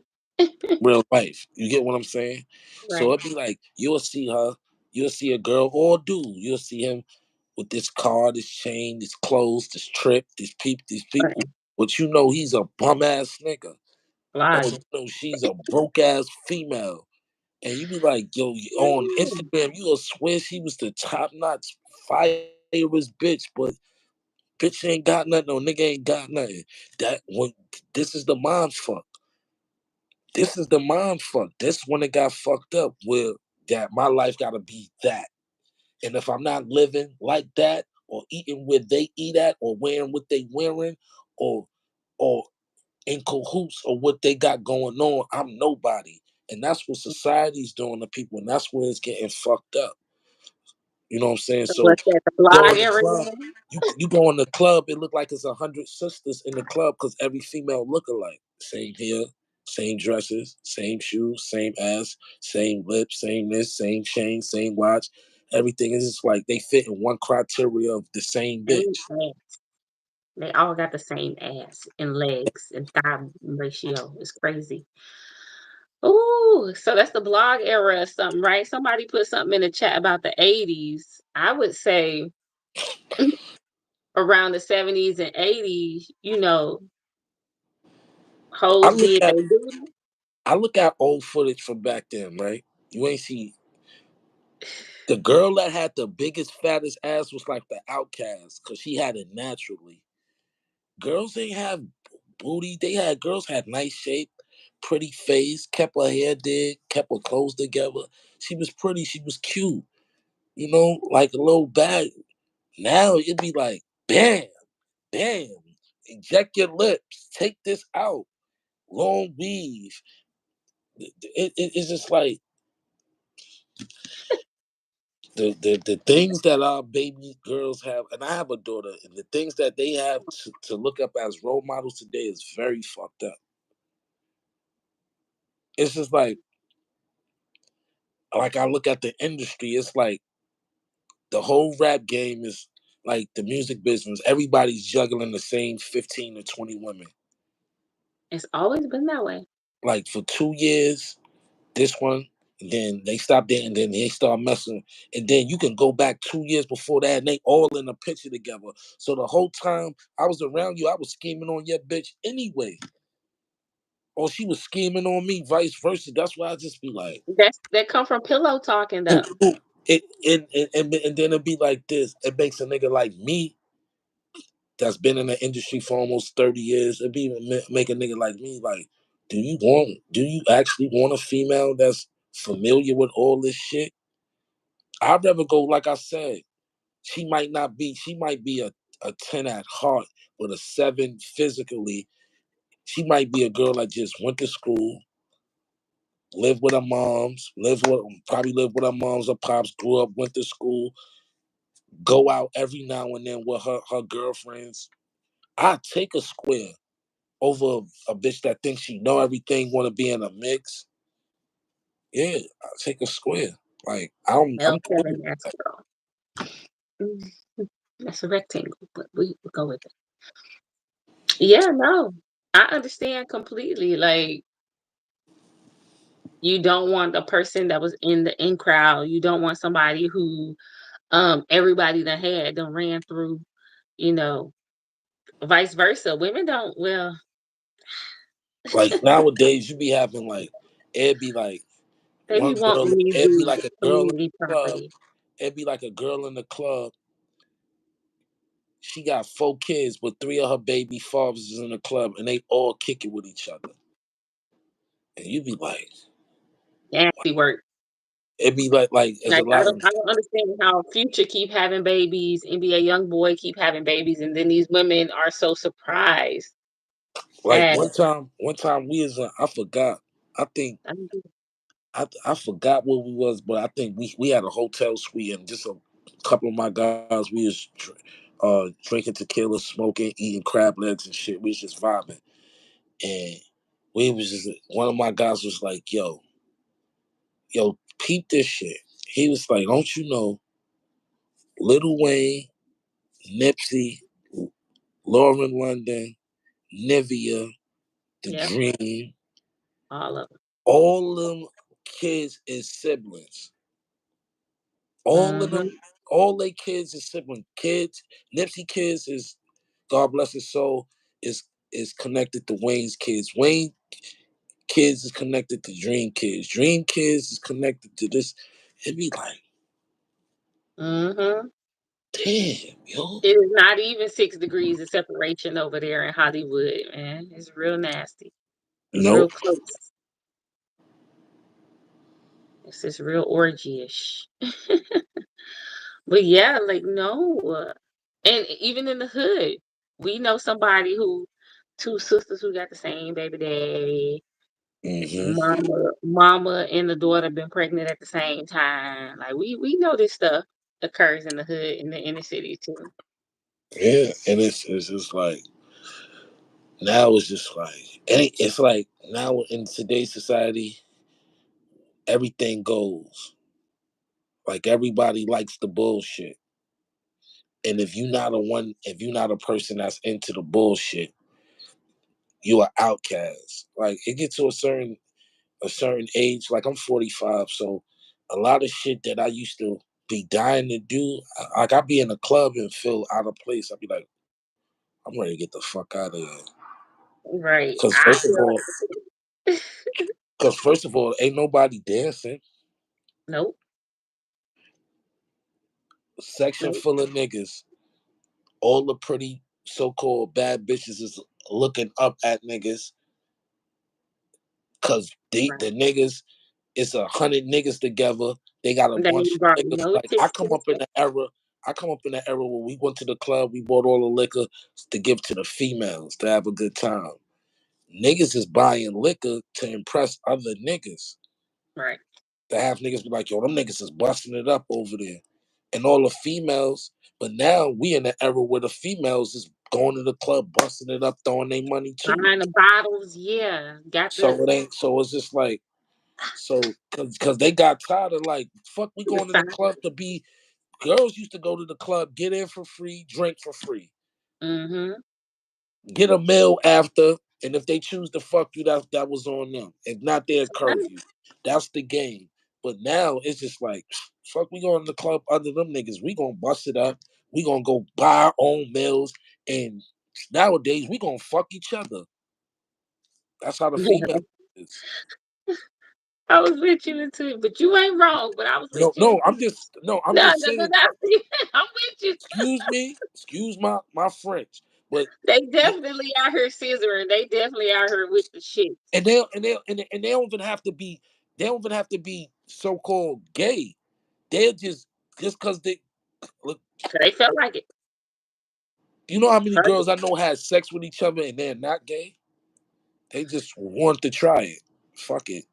real life. You get what I'm saying? So Right. it'd be like you'll see her, you'll see a girl or a dude, you'll see him with this car, this chain, this clothes, this trip, these people. Right. But you know he's a bum ass nigga. Or you Logic. know she's a broke ass female. And you be like, yo, on Ooh, Instagram, you'll swear she was the top notch fireest bitch, but bitch ain't got nothing, no nigga ain't got nothing. That when this is the mind fuck. This is the mind fuck. This when it got fucked up where that my life gotta be that. And if I'm not living like that, or eating where they eat at, or wearing what they wearing, or or in cahoots or what they got going on, I'm nobody. And that's what society's doing to people, and that's where it's getting fucked up. You know what I'm saying? so So what's that? The you go blog in the area? club, you go in the club, it look like it's 100 sisters in the club because every female look alike. Same hair, same dresses, same shoes, same ass, same lips, same this, same chain, same watch. Everything is just like they fit in one criteria of the same Same bitch. ass. They all got the same ass and legs and thigh ratio. It's crazy. Ooh, so that's the blog era or something, right? Somebody put something in the chat about the 80s. I would say around the 70s and 80s, I hoes look did at they do. I look at old footage from back then, right? You ain't see the girl that had the biggest, fattest ass was like the outcast because she had it naturally. Girls ain't have booty. They had girls had nice shape, pretty face, kept her hair did, kept her clothes together. She was pretty. She was cute. Like a little bad. Now it'd be like, bam, bam, inject your lips, take this out, long weave. It's just like the things that our baby girls have, and I have a daughter, and the things that they have to look up as role models today is very fucked up. It's just like I look at the industry, it's like the whole rap game is like the music business. Everybody's juggling the same 15 to 20 women. It's always been that way. Like for 2 years, this one, and then they stop dating, and then they start messing. And then you can go back 2 years before that, and they all in a picture together. So the whole time I was around you, I was scheming on your bitch anyway. Or she was scheming on me, vice versa. That's why I just be like, That come from pillow talking who, though. who? And then it'd be like this. It makes a nigga like me that's been in the industry for almost 30 years. It'd be make a nigga like me like, do you actually want a female that's familiar with all this shit? I'd rather go, like I said, she might be a 10 at heart, but a 7 physically. She might be a girl that just went to school, lived with her moms, live with her moms or pops, grew up, went to school, go out every now and then with her girlfriends. I take a square over a bitch that thinks she know everything, want to be in a mix. Yeah, I take a square. Like I'm L cool. seven, that's girl. Mm, that's a rectangle, but we go with it. Yeah, no, I understand completely. Like, you don't want a person that was in the in crowd. You don't want somebody who everybody that had done ran through, you know, vice versa. Women don't, well, Like nowadays, you be having like it'd be like they be one girl. wanting these It'd be dudes like a girl in community the club. property. It'd be like a girl in the club. She got 4 kids, but 3 of her baby fathers is in the club, and they all kick it with each other. And you be like, Nasty work. it'd be like it's a Like, lot of I don't understand how Future keep having babies, NBA Boy keep having babies, and then these women are so surprised like at one time we was I forgot. I think I mean, I forgot what we was, but I think we had a hotel suite and just a couple of my guys we was drinking tequila, smoking, eating crab legs and shit. We was just vibing, and we was just one of my guys was like, yo, peep this shit. He was like, don't you know, Lil Wayne, Nipsey, Lauren London, Nivea, The yep, Dream, all of all them kids and siblings. All them. of them, all they kids and sibling kids. Nipsey kids is God bless his soul is connected to Wayne's kids. Wayne kids is connected to Dream kids. Dream kids is connected to this. It'd be like, Mhm. damn, yo. It is not even 6 degrees of separation over there in Hollywood, man. It's real nasty. It's real Nope. close. It's just real orgy-ish. But yeah, like, no. And even in the hood, we know somebody who 2 sisters who got the same baby daddy. Hmm. Mama and the daughter been pregnant at the same time. Like, we know this stuff occurs in the hood, in the inner city too. Yeah, and it's just like now it's just like it's like now in today's society everything goes. Like everybody likes the bullshit. And if you're not a person that's into the bullshit, you are outcast. Like it gets to a certain age. Like I'm 45, so a lot of shit that I used to be dying to do, like I'd be in a club and feel out of place. I'd be like, I'm ready to get the fuck out of here. Right. Cause I first of feel all, like cause first of all, ain't nobody dancing. nope, Section nope. full of niggas. All the pretty so-called bad bitches is looking up at niggas because Right. the niggas, it's 100 niggas together. They got a They bunch ain't of brought liquor. no Like tits to the scale. I come up in the era where we went to the club, we bought all the liquor to give to the females to have a good time. Niggas is buying liquor to impress other niggas. Right. To have niggas be like, yo, them niggas is busting it up over there. And all the females, but now we in the era where the females is going to the club, busting it up, throwing their money too. Buying the bottles, yeah. Got So the it ain't. So it's just like because they got tired of like fuck. We the going to the side. club to be. Girls used to go to the club, get in for free, drink for free, Mhm. get a meal after, and if they choose to fuck you, that was on them. If not, they'll curve Right. you. That's the game. But now it's just like fuck. We going to the club under them niggas. We gonna bust it up. We gonna go buy our own meals, and nowadays we gonna fuck each other. That's how the female is. I was with you into it, but you ain't wrong. But I was with No, you no, into it. I'm No, just no, no, saying. no. I'm with you. Excuse me, excuse my French, but They you, definitely out here scissoring. They definitely out here with the shit. and they don't even have to be. They don't even have to be so called gay. They're just because they look. They felt like it. You know how many Heard girls it. I know had sex with each other and they're not gay? They just want to try it. Fuck it.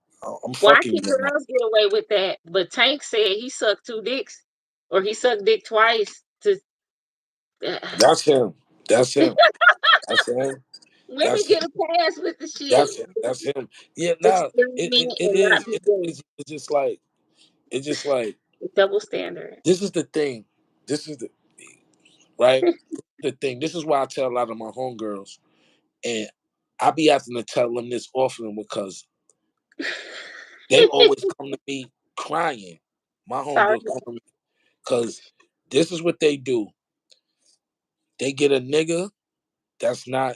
I'm Why fucking can you now. girls get away with that? But Tank said he sucked two dicks, or he sucked dick twice. To That's him. That's him. That's him. women That's him. get a pass with the shit. That's him. That's him. Yeah, nah. Experiment It and not is. be gay. It's just like Double standard. this is the thing. This is the right. The thing. This is why I tell a lot of my homegirls, and I be having to tell them this often because they always come to me crying. My Sorry. homegirls come to me because this is what they do. They get a nigga that's not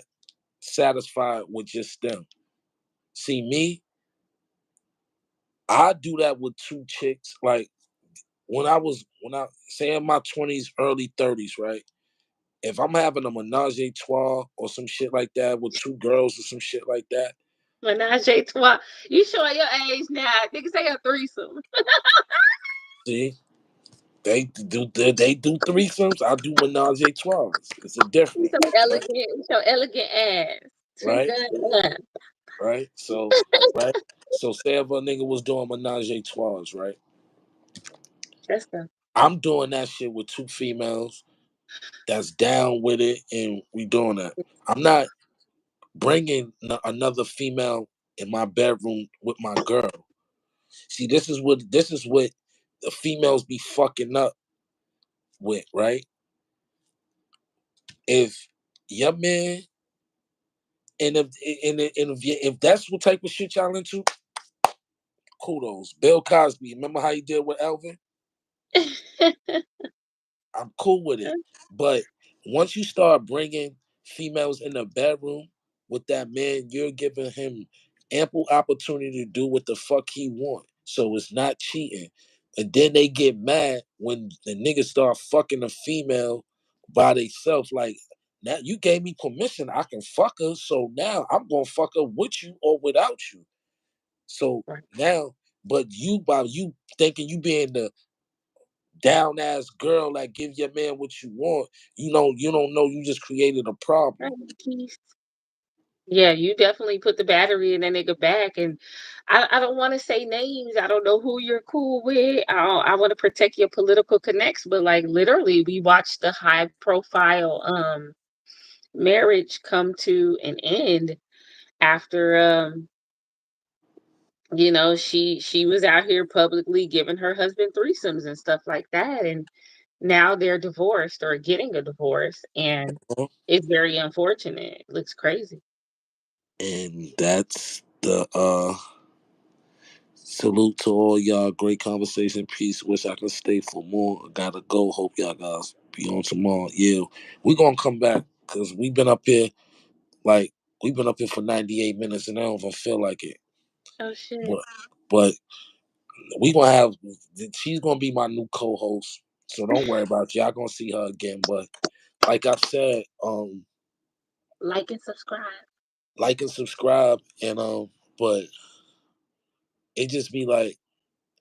satisfied with just them. See me, I do that with two chicks. Like when I say in my 20s, early 30s, right? If I'm having a menage a trois or some shit like that with two girls or some shit like that, Menage a trois. You showing your age now. Niggas say a threesome. see, they do threesomes. I do menage a trois. It's a You difference, so elegant. You so elegant ass. Two right? gun. Right. So right. So say if a nigga was doing menage a trois, right? That's the I'm doing that shit with two females that's down with it, and we doing that. I'm not bringing another female in my bedroom with my girl. See, this is what the females be fucking up with, right? If your man and if that's what type of shit y'all into, kudos. Bill Cosby, remember how he did with Elvin? I'm cool with it. But once you start bringing females in the bedroom with that man, you're giving him ample opportunity to do what the fuck he want. So it's not cheating. And then they get mad when the niggas start fucking a female by themselves. Like, now you gave me permission, I can fuck her. So now I'm gonna fuck her with you or without you. So Right. now, but you by you thinking you being the down ass girl that give your man what you want, you don't know you just created a Right, problem. keys. Yeah, you definitely put the battery in that nigga back, and I don't want to say names. I don't know who you're cool with. I want to protect your political connects, but like literally, we watched the high profile marriage come to an end after she was out here publicly giving her husband threesomes and stuff like that, and now they're divorced or getting a divorce, and Huh? it's very unfortunate. It looks crazy. And that's the salute to all y'all. Great conversation. Peace. Wish I could stay for more. I gotta go. Hope y'all guys be on tomorrow. Yeah, we gonna come back because like we've been up here for 98 minutes and I don't even feel like it. Oh shit. But but we gonna have she's gonna be my new co-host. So don't worry about it. Y'all gonna see her again. But like I said, Like and subscribe. like and subscribe and but it just be like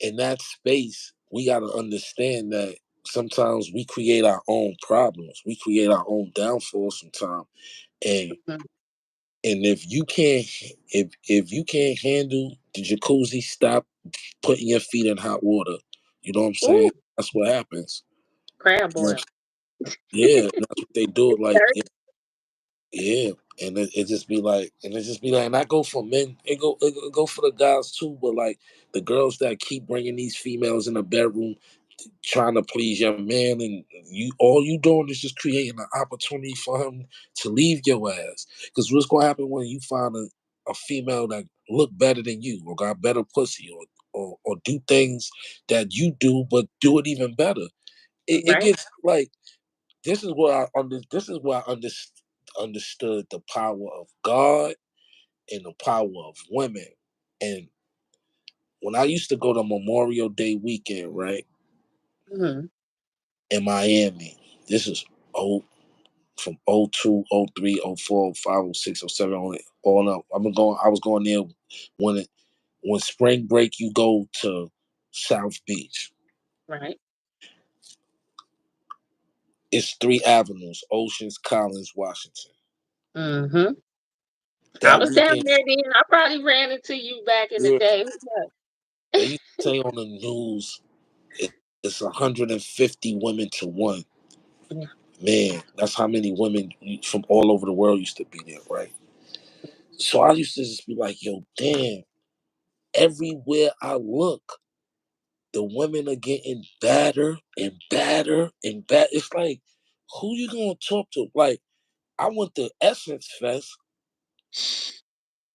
in that space we gotta understand that sometimes we create our own problems, we create our own downfall sometimes. and Mhm. and if you can't handle the jacuzzi, stop putting your feet in hot water. You know what I'm saying? Ooh, That's what happens. crab And boil. yeah, that's what they do. Like, Dirt. yeah, and it just be like, and I go for men, it go for the guys too, but like the girls that keep bringing these females in the bedroom, trying to please your man, and you all you doing is just creating an opportunity for him to leave your ass. Because what's gonna happen when you find a female that look better than you, or got better pussy, or do things that you do, but do it even better? It Right. gets like this is where I understood the power of God and the power of women. And when I used to go to Memorial Day weekend, right, Mhm. in Miami. This is oh from oh 02, oh 03, oh 04, oh 05, oh 06, oh 07, on up. I was going there when when spring break you go to South Beach. Right. It's three avenues: Oceans, Collins, Washington. Mhm. I That was down weekend, there then. I probably ran into you back in the yeah, day. Who they used to say on the news, it's 150 women to one. knows? Man, that's how many women from all over the world used to be there, right? So I used to just be like, yo, damn, everywhere I look, the women are getting badder and badder and bad. It's like, who you gonna talk to? Like, I went to Essence Fest.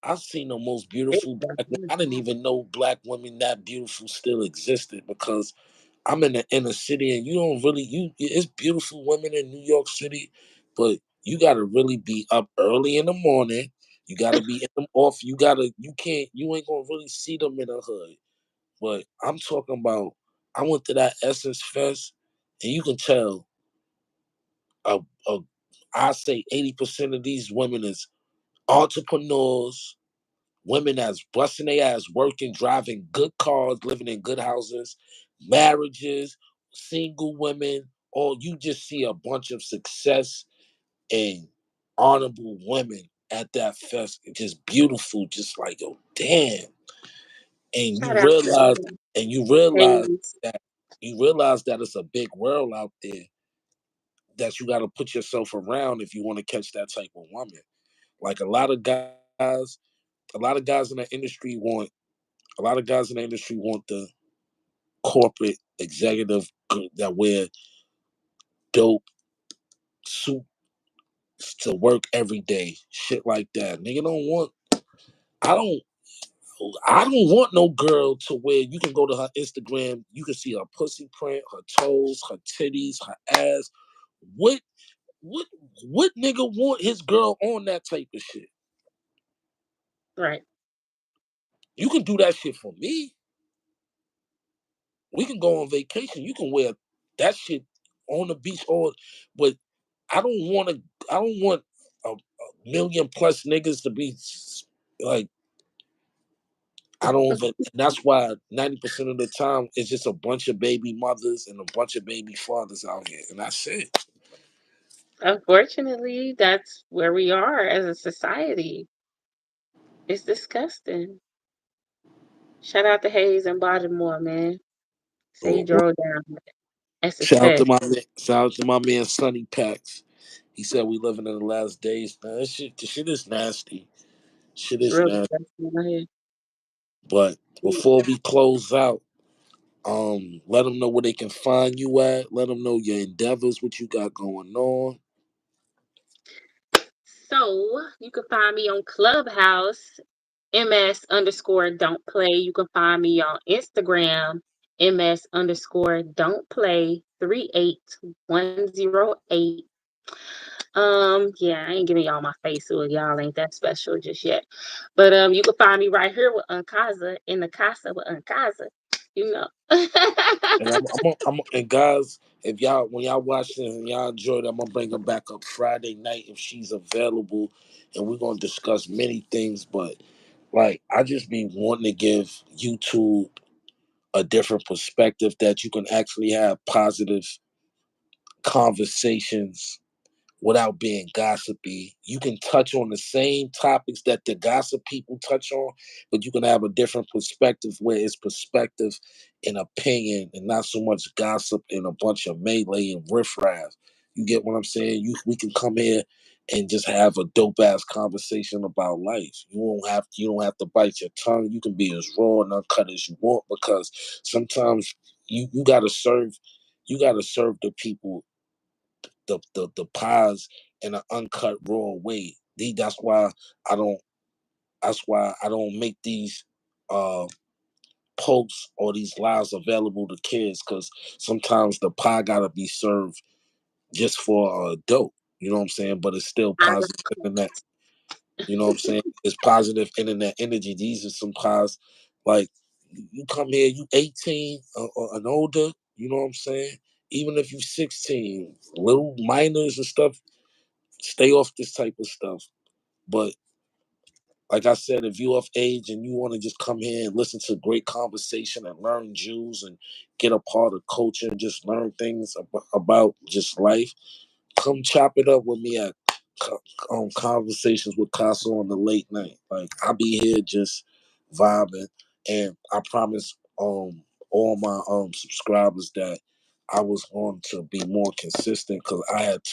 I seen the most beautiful black women. Yeah. I didn't even know black women that beautiful still existed because I'm in the inner city and you don't really it's beautiful women in New York City, but you gotta really be up early in the morning. You gotta be in them off. You ain't gonna really see them in the hood. But I'm talking about I went to that Essence Fest and you can tell uh, uh, I say 80% of these women is entrepreneurs, women that's busting their ass, working, driving good cars, living in good houses, marriages, single women, or you just see a bunch of success and honorable women at that fest. Just beautiful, just like, yo, damn. And Shout out to you realize Hayes. that you realize that it's a big world out there that you got to put yourself around if you want to catch that type of woman. Like a lot of guys in the industry want a lot of guys in the industry want the corporate executive that wear dope suits to work every day, shit like that. Nigga don't want. I don't. I don't want no girl to where you can go to her Instagram, you can see her pussy print, her toes, her titties, her ass. What what what nigga want his girl on that type of shit? Right. You can do that shit for me. We can go on vacation. You can wear that shit on the beach all, but I don't want to. I don't want a million plus niggas to be like. I don't even. And that's why 90% of the time it's just a bunch of baby mothers and a bunch of baby fathers out here, and that's it. Unfortunately, that's where we are as a society. It's disgusting. Shout out to Hayes and Baltimore, man. Say he Or drove down. That's a shout out to test. my man. Shout out to my man Sonny Pax. He said we living in the last days. Man, this shit is nasty. Shit It's is real nasty. disgusting out here. But before we close out, let them know where they can find you at. Let them know your endeavors, what you got going on. So you can find me on Clubhouse, MS underscore don't play. You can find me on Instagram, MS underscore don't play 38108. Yeah, I ain't giving y'all my face, so y'all ain't that special just yet. But you can find me right here with Unkaza in the Casa with Unkaza. You know. And and guys, if y'all when y'all watch this and y'all enjoyed, I'm gonna bring her back up Friday night if she's available, and we're gonna discuss many things. But like, I just be wanting to give YouTube a different perspective that you can actually have positive conversations without being gossipy. You can touch on the same topics that the gossip people touch on, but you can have a different perspective where it's perspective and opinion and not so much gossip and a bunch of melee and riffraff. You get what I'm saying? We can come here and just have a dope ass conversation about life. You don't have to bite your tongue. You can be as raw and uncut as you want because sometimes you gotta serve the people the pies in an uncut raw way. That's why I don't. That's why I don't make these uh posts or these lives available to kids because sometimes the pie gotta be served just for dope. You know what I'm saying? But it's still I positive internet. You know what I'm saying? It's positive internet energy. These are some pies like. You come here, you 18 or and older. You know what I'm saying? Even if you 16, little minors and stuff, stay off this type of stuff. But like I said, if you of age and you want to just come here and listen to great conversation and learn Jews and get a part of culture and just learn things about just life, come chop it up with me at Conversations with Kasa on the late night. Like I'll be here just vibing, and I promise all my subscribers that I was going to be more consistent because I had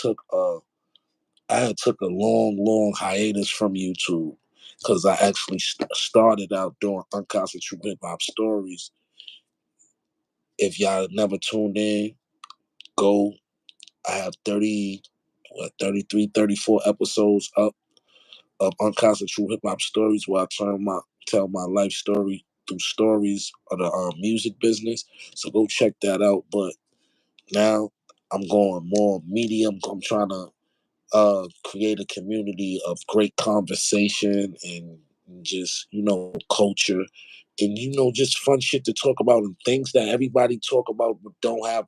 took a long hiatus from YouTube because I actually started out doing unconstituted hip hop stories. If y'all never tuned in, go. I have 33, 34 episodes up of unconstituted hip hop stories where I tell my life story through stories of the music business. So go check that out. But now I'm going more medium. I'm trying to create a community of great conversation and just culture and just fun shit to talk about and things that everybody talk about but don't have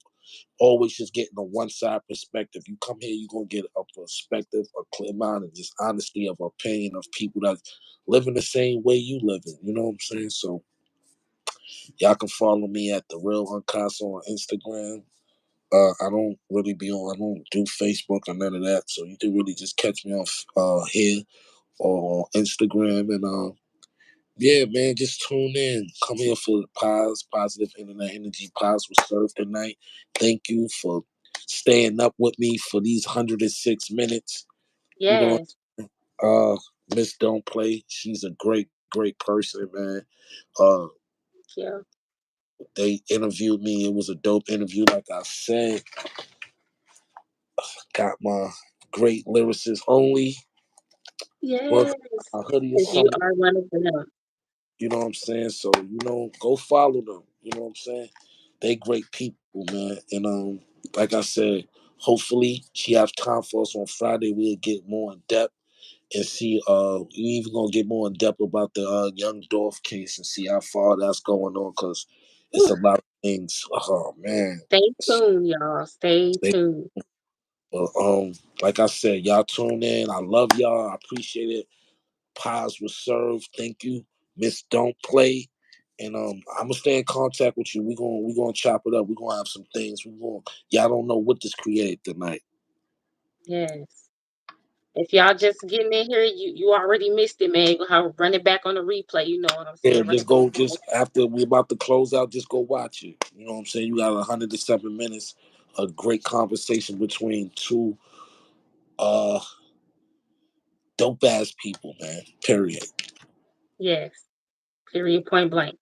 always just getting a one side perspective. You come here, you're gonna get a perspective, a clear mind, and just honesty of opinion of people that living the same way you living. You know what I'm saying? So y'all can follow me at the Real Uncasa on Instagram. I don't really I don't do Facebook or none of that. So you can really just catch me off here or on Instagram. And yeah, man, just tune in. Come here for the Positive Internet Energy. Paz was served tonight. Thank you for staying up with me for these 106 minutes. You know, Yes. uh, Miss Don't Play. She's a great person, man. Uh, Yeah. they interviewed me. It was a dope interview. Like I said, got my great lyricist only. Work Yes. a hoodie or Because you something. are one of them. You know what I'm saying? So, go follow them. You know what I'm saying? They great people, man. And like I said, hopefully she has time for us on Friday. We'll get more in depth and see we even gonna get more in depth about the young Dolph case and see how far that's going on because it's Whew. a lot of things. Oh man. Stay tuned, y'all. Stay They, tuned. like I said, y'all tune in. I love y'all. I appreciate it. Pies was served. Thank you, Miss Don't Play. And I'm gonna stay in contact with you. We gonna chop it up. We gonna have some things. Y'all don't know what this created tonight. Yes. If y'all just getting in here, you already missed it, man. You gonna have to run it back on the replay. You know what I'm Yeah, saying? Run just it back go. on. Just after we about to close out, just go watch it. You know what I'm saying? You got 107 minutes. A great conversation between two uh dope ass people, man. Period. Yes. Period. Point blank.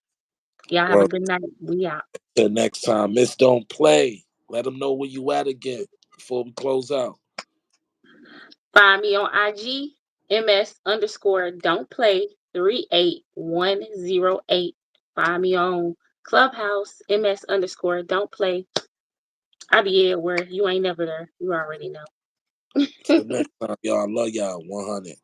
Y'all have a Well, good night. We out. till next time, Miss Don't Play. Let them know where you at again before we close out. Find me on IG, MS underscore don't play 38108. Find me on Clubhouse, MS underscore don't play. I be everywhere. You ain't never there. You already know. Till next time, y'all. I love y'all 100.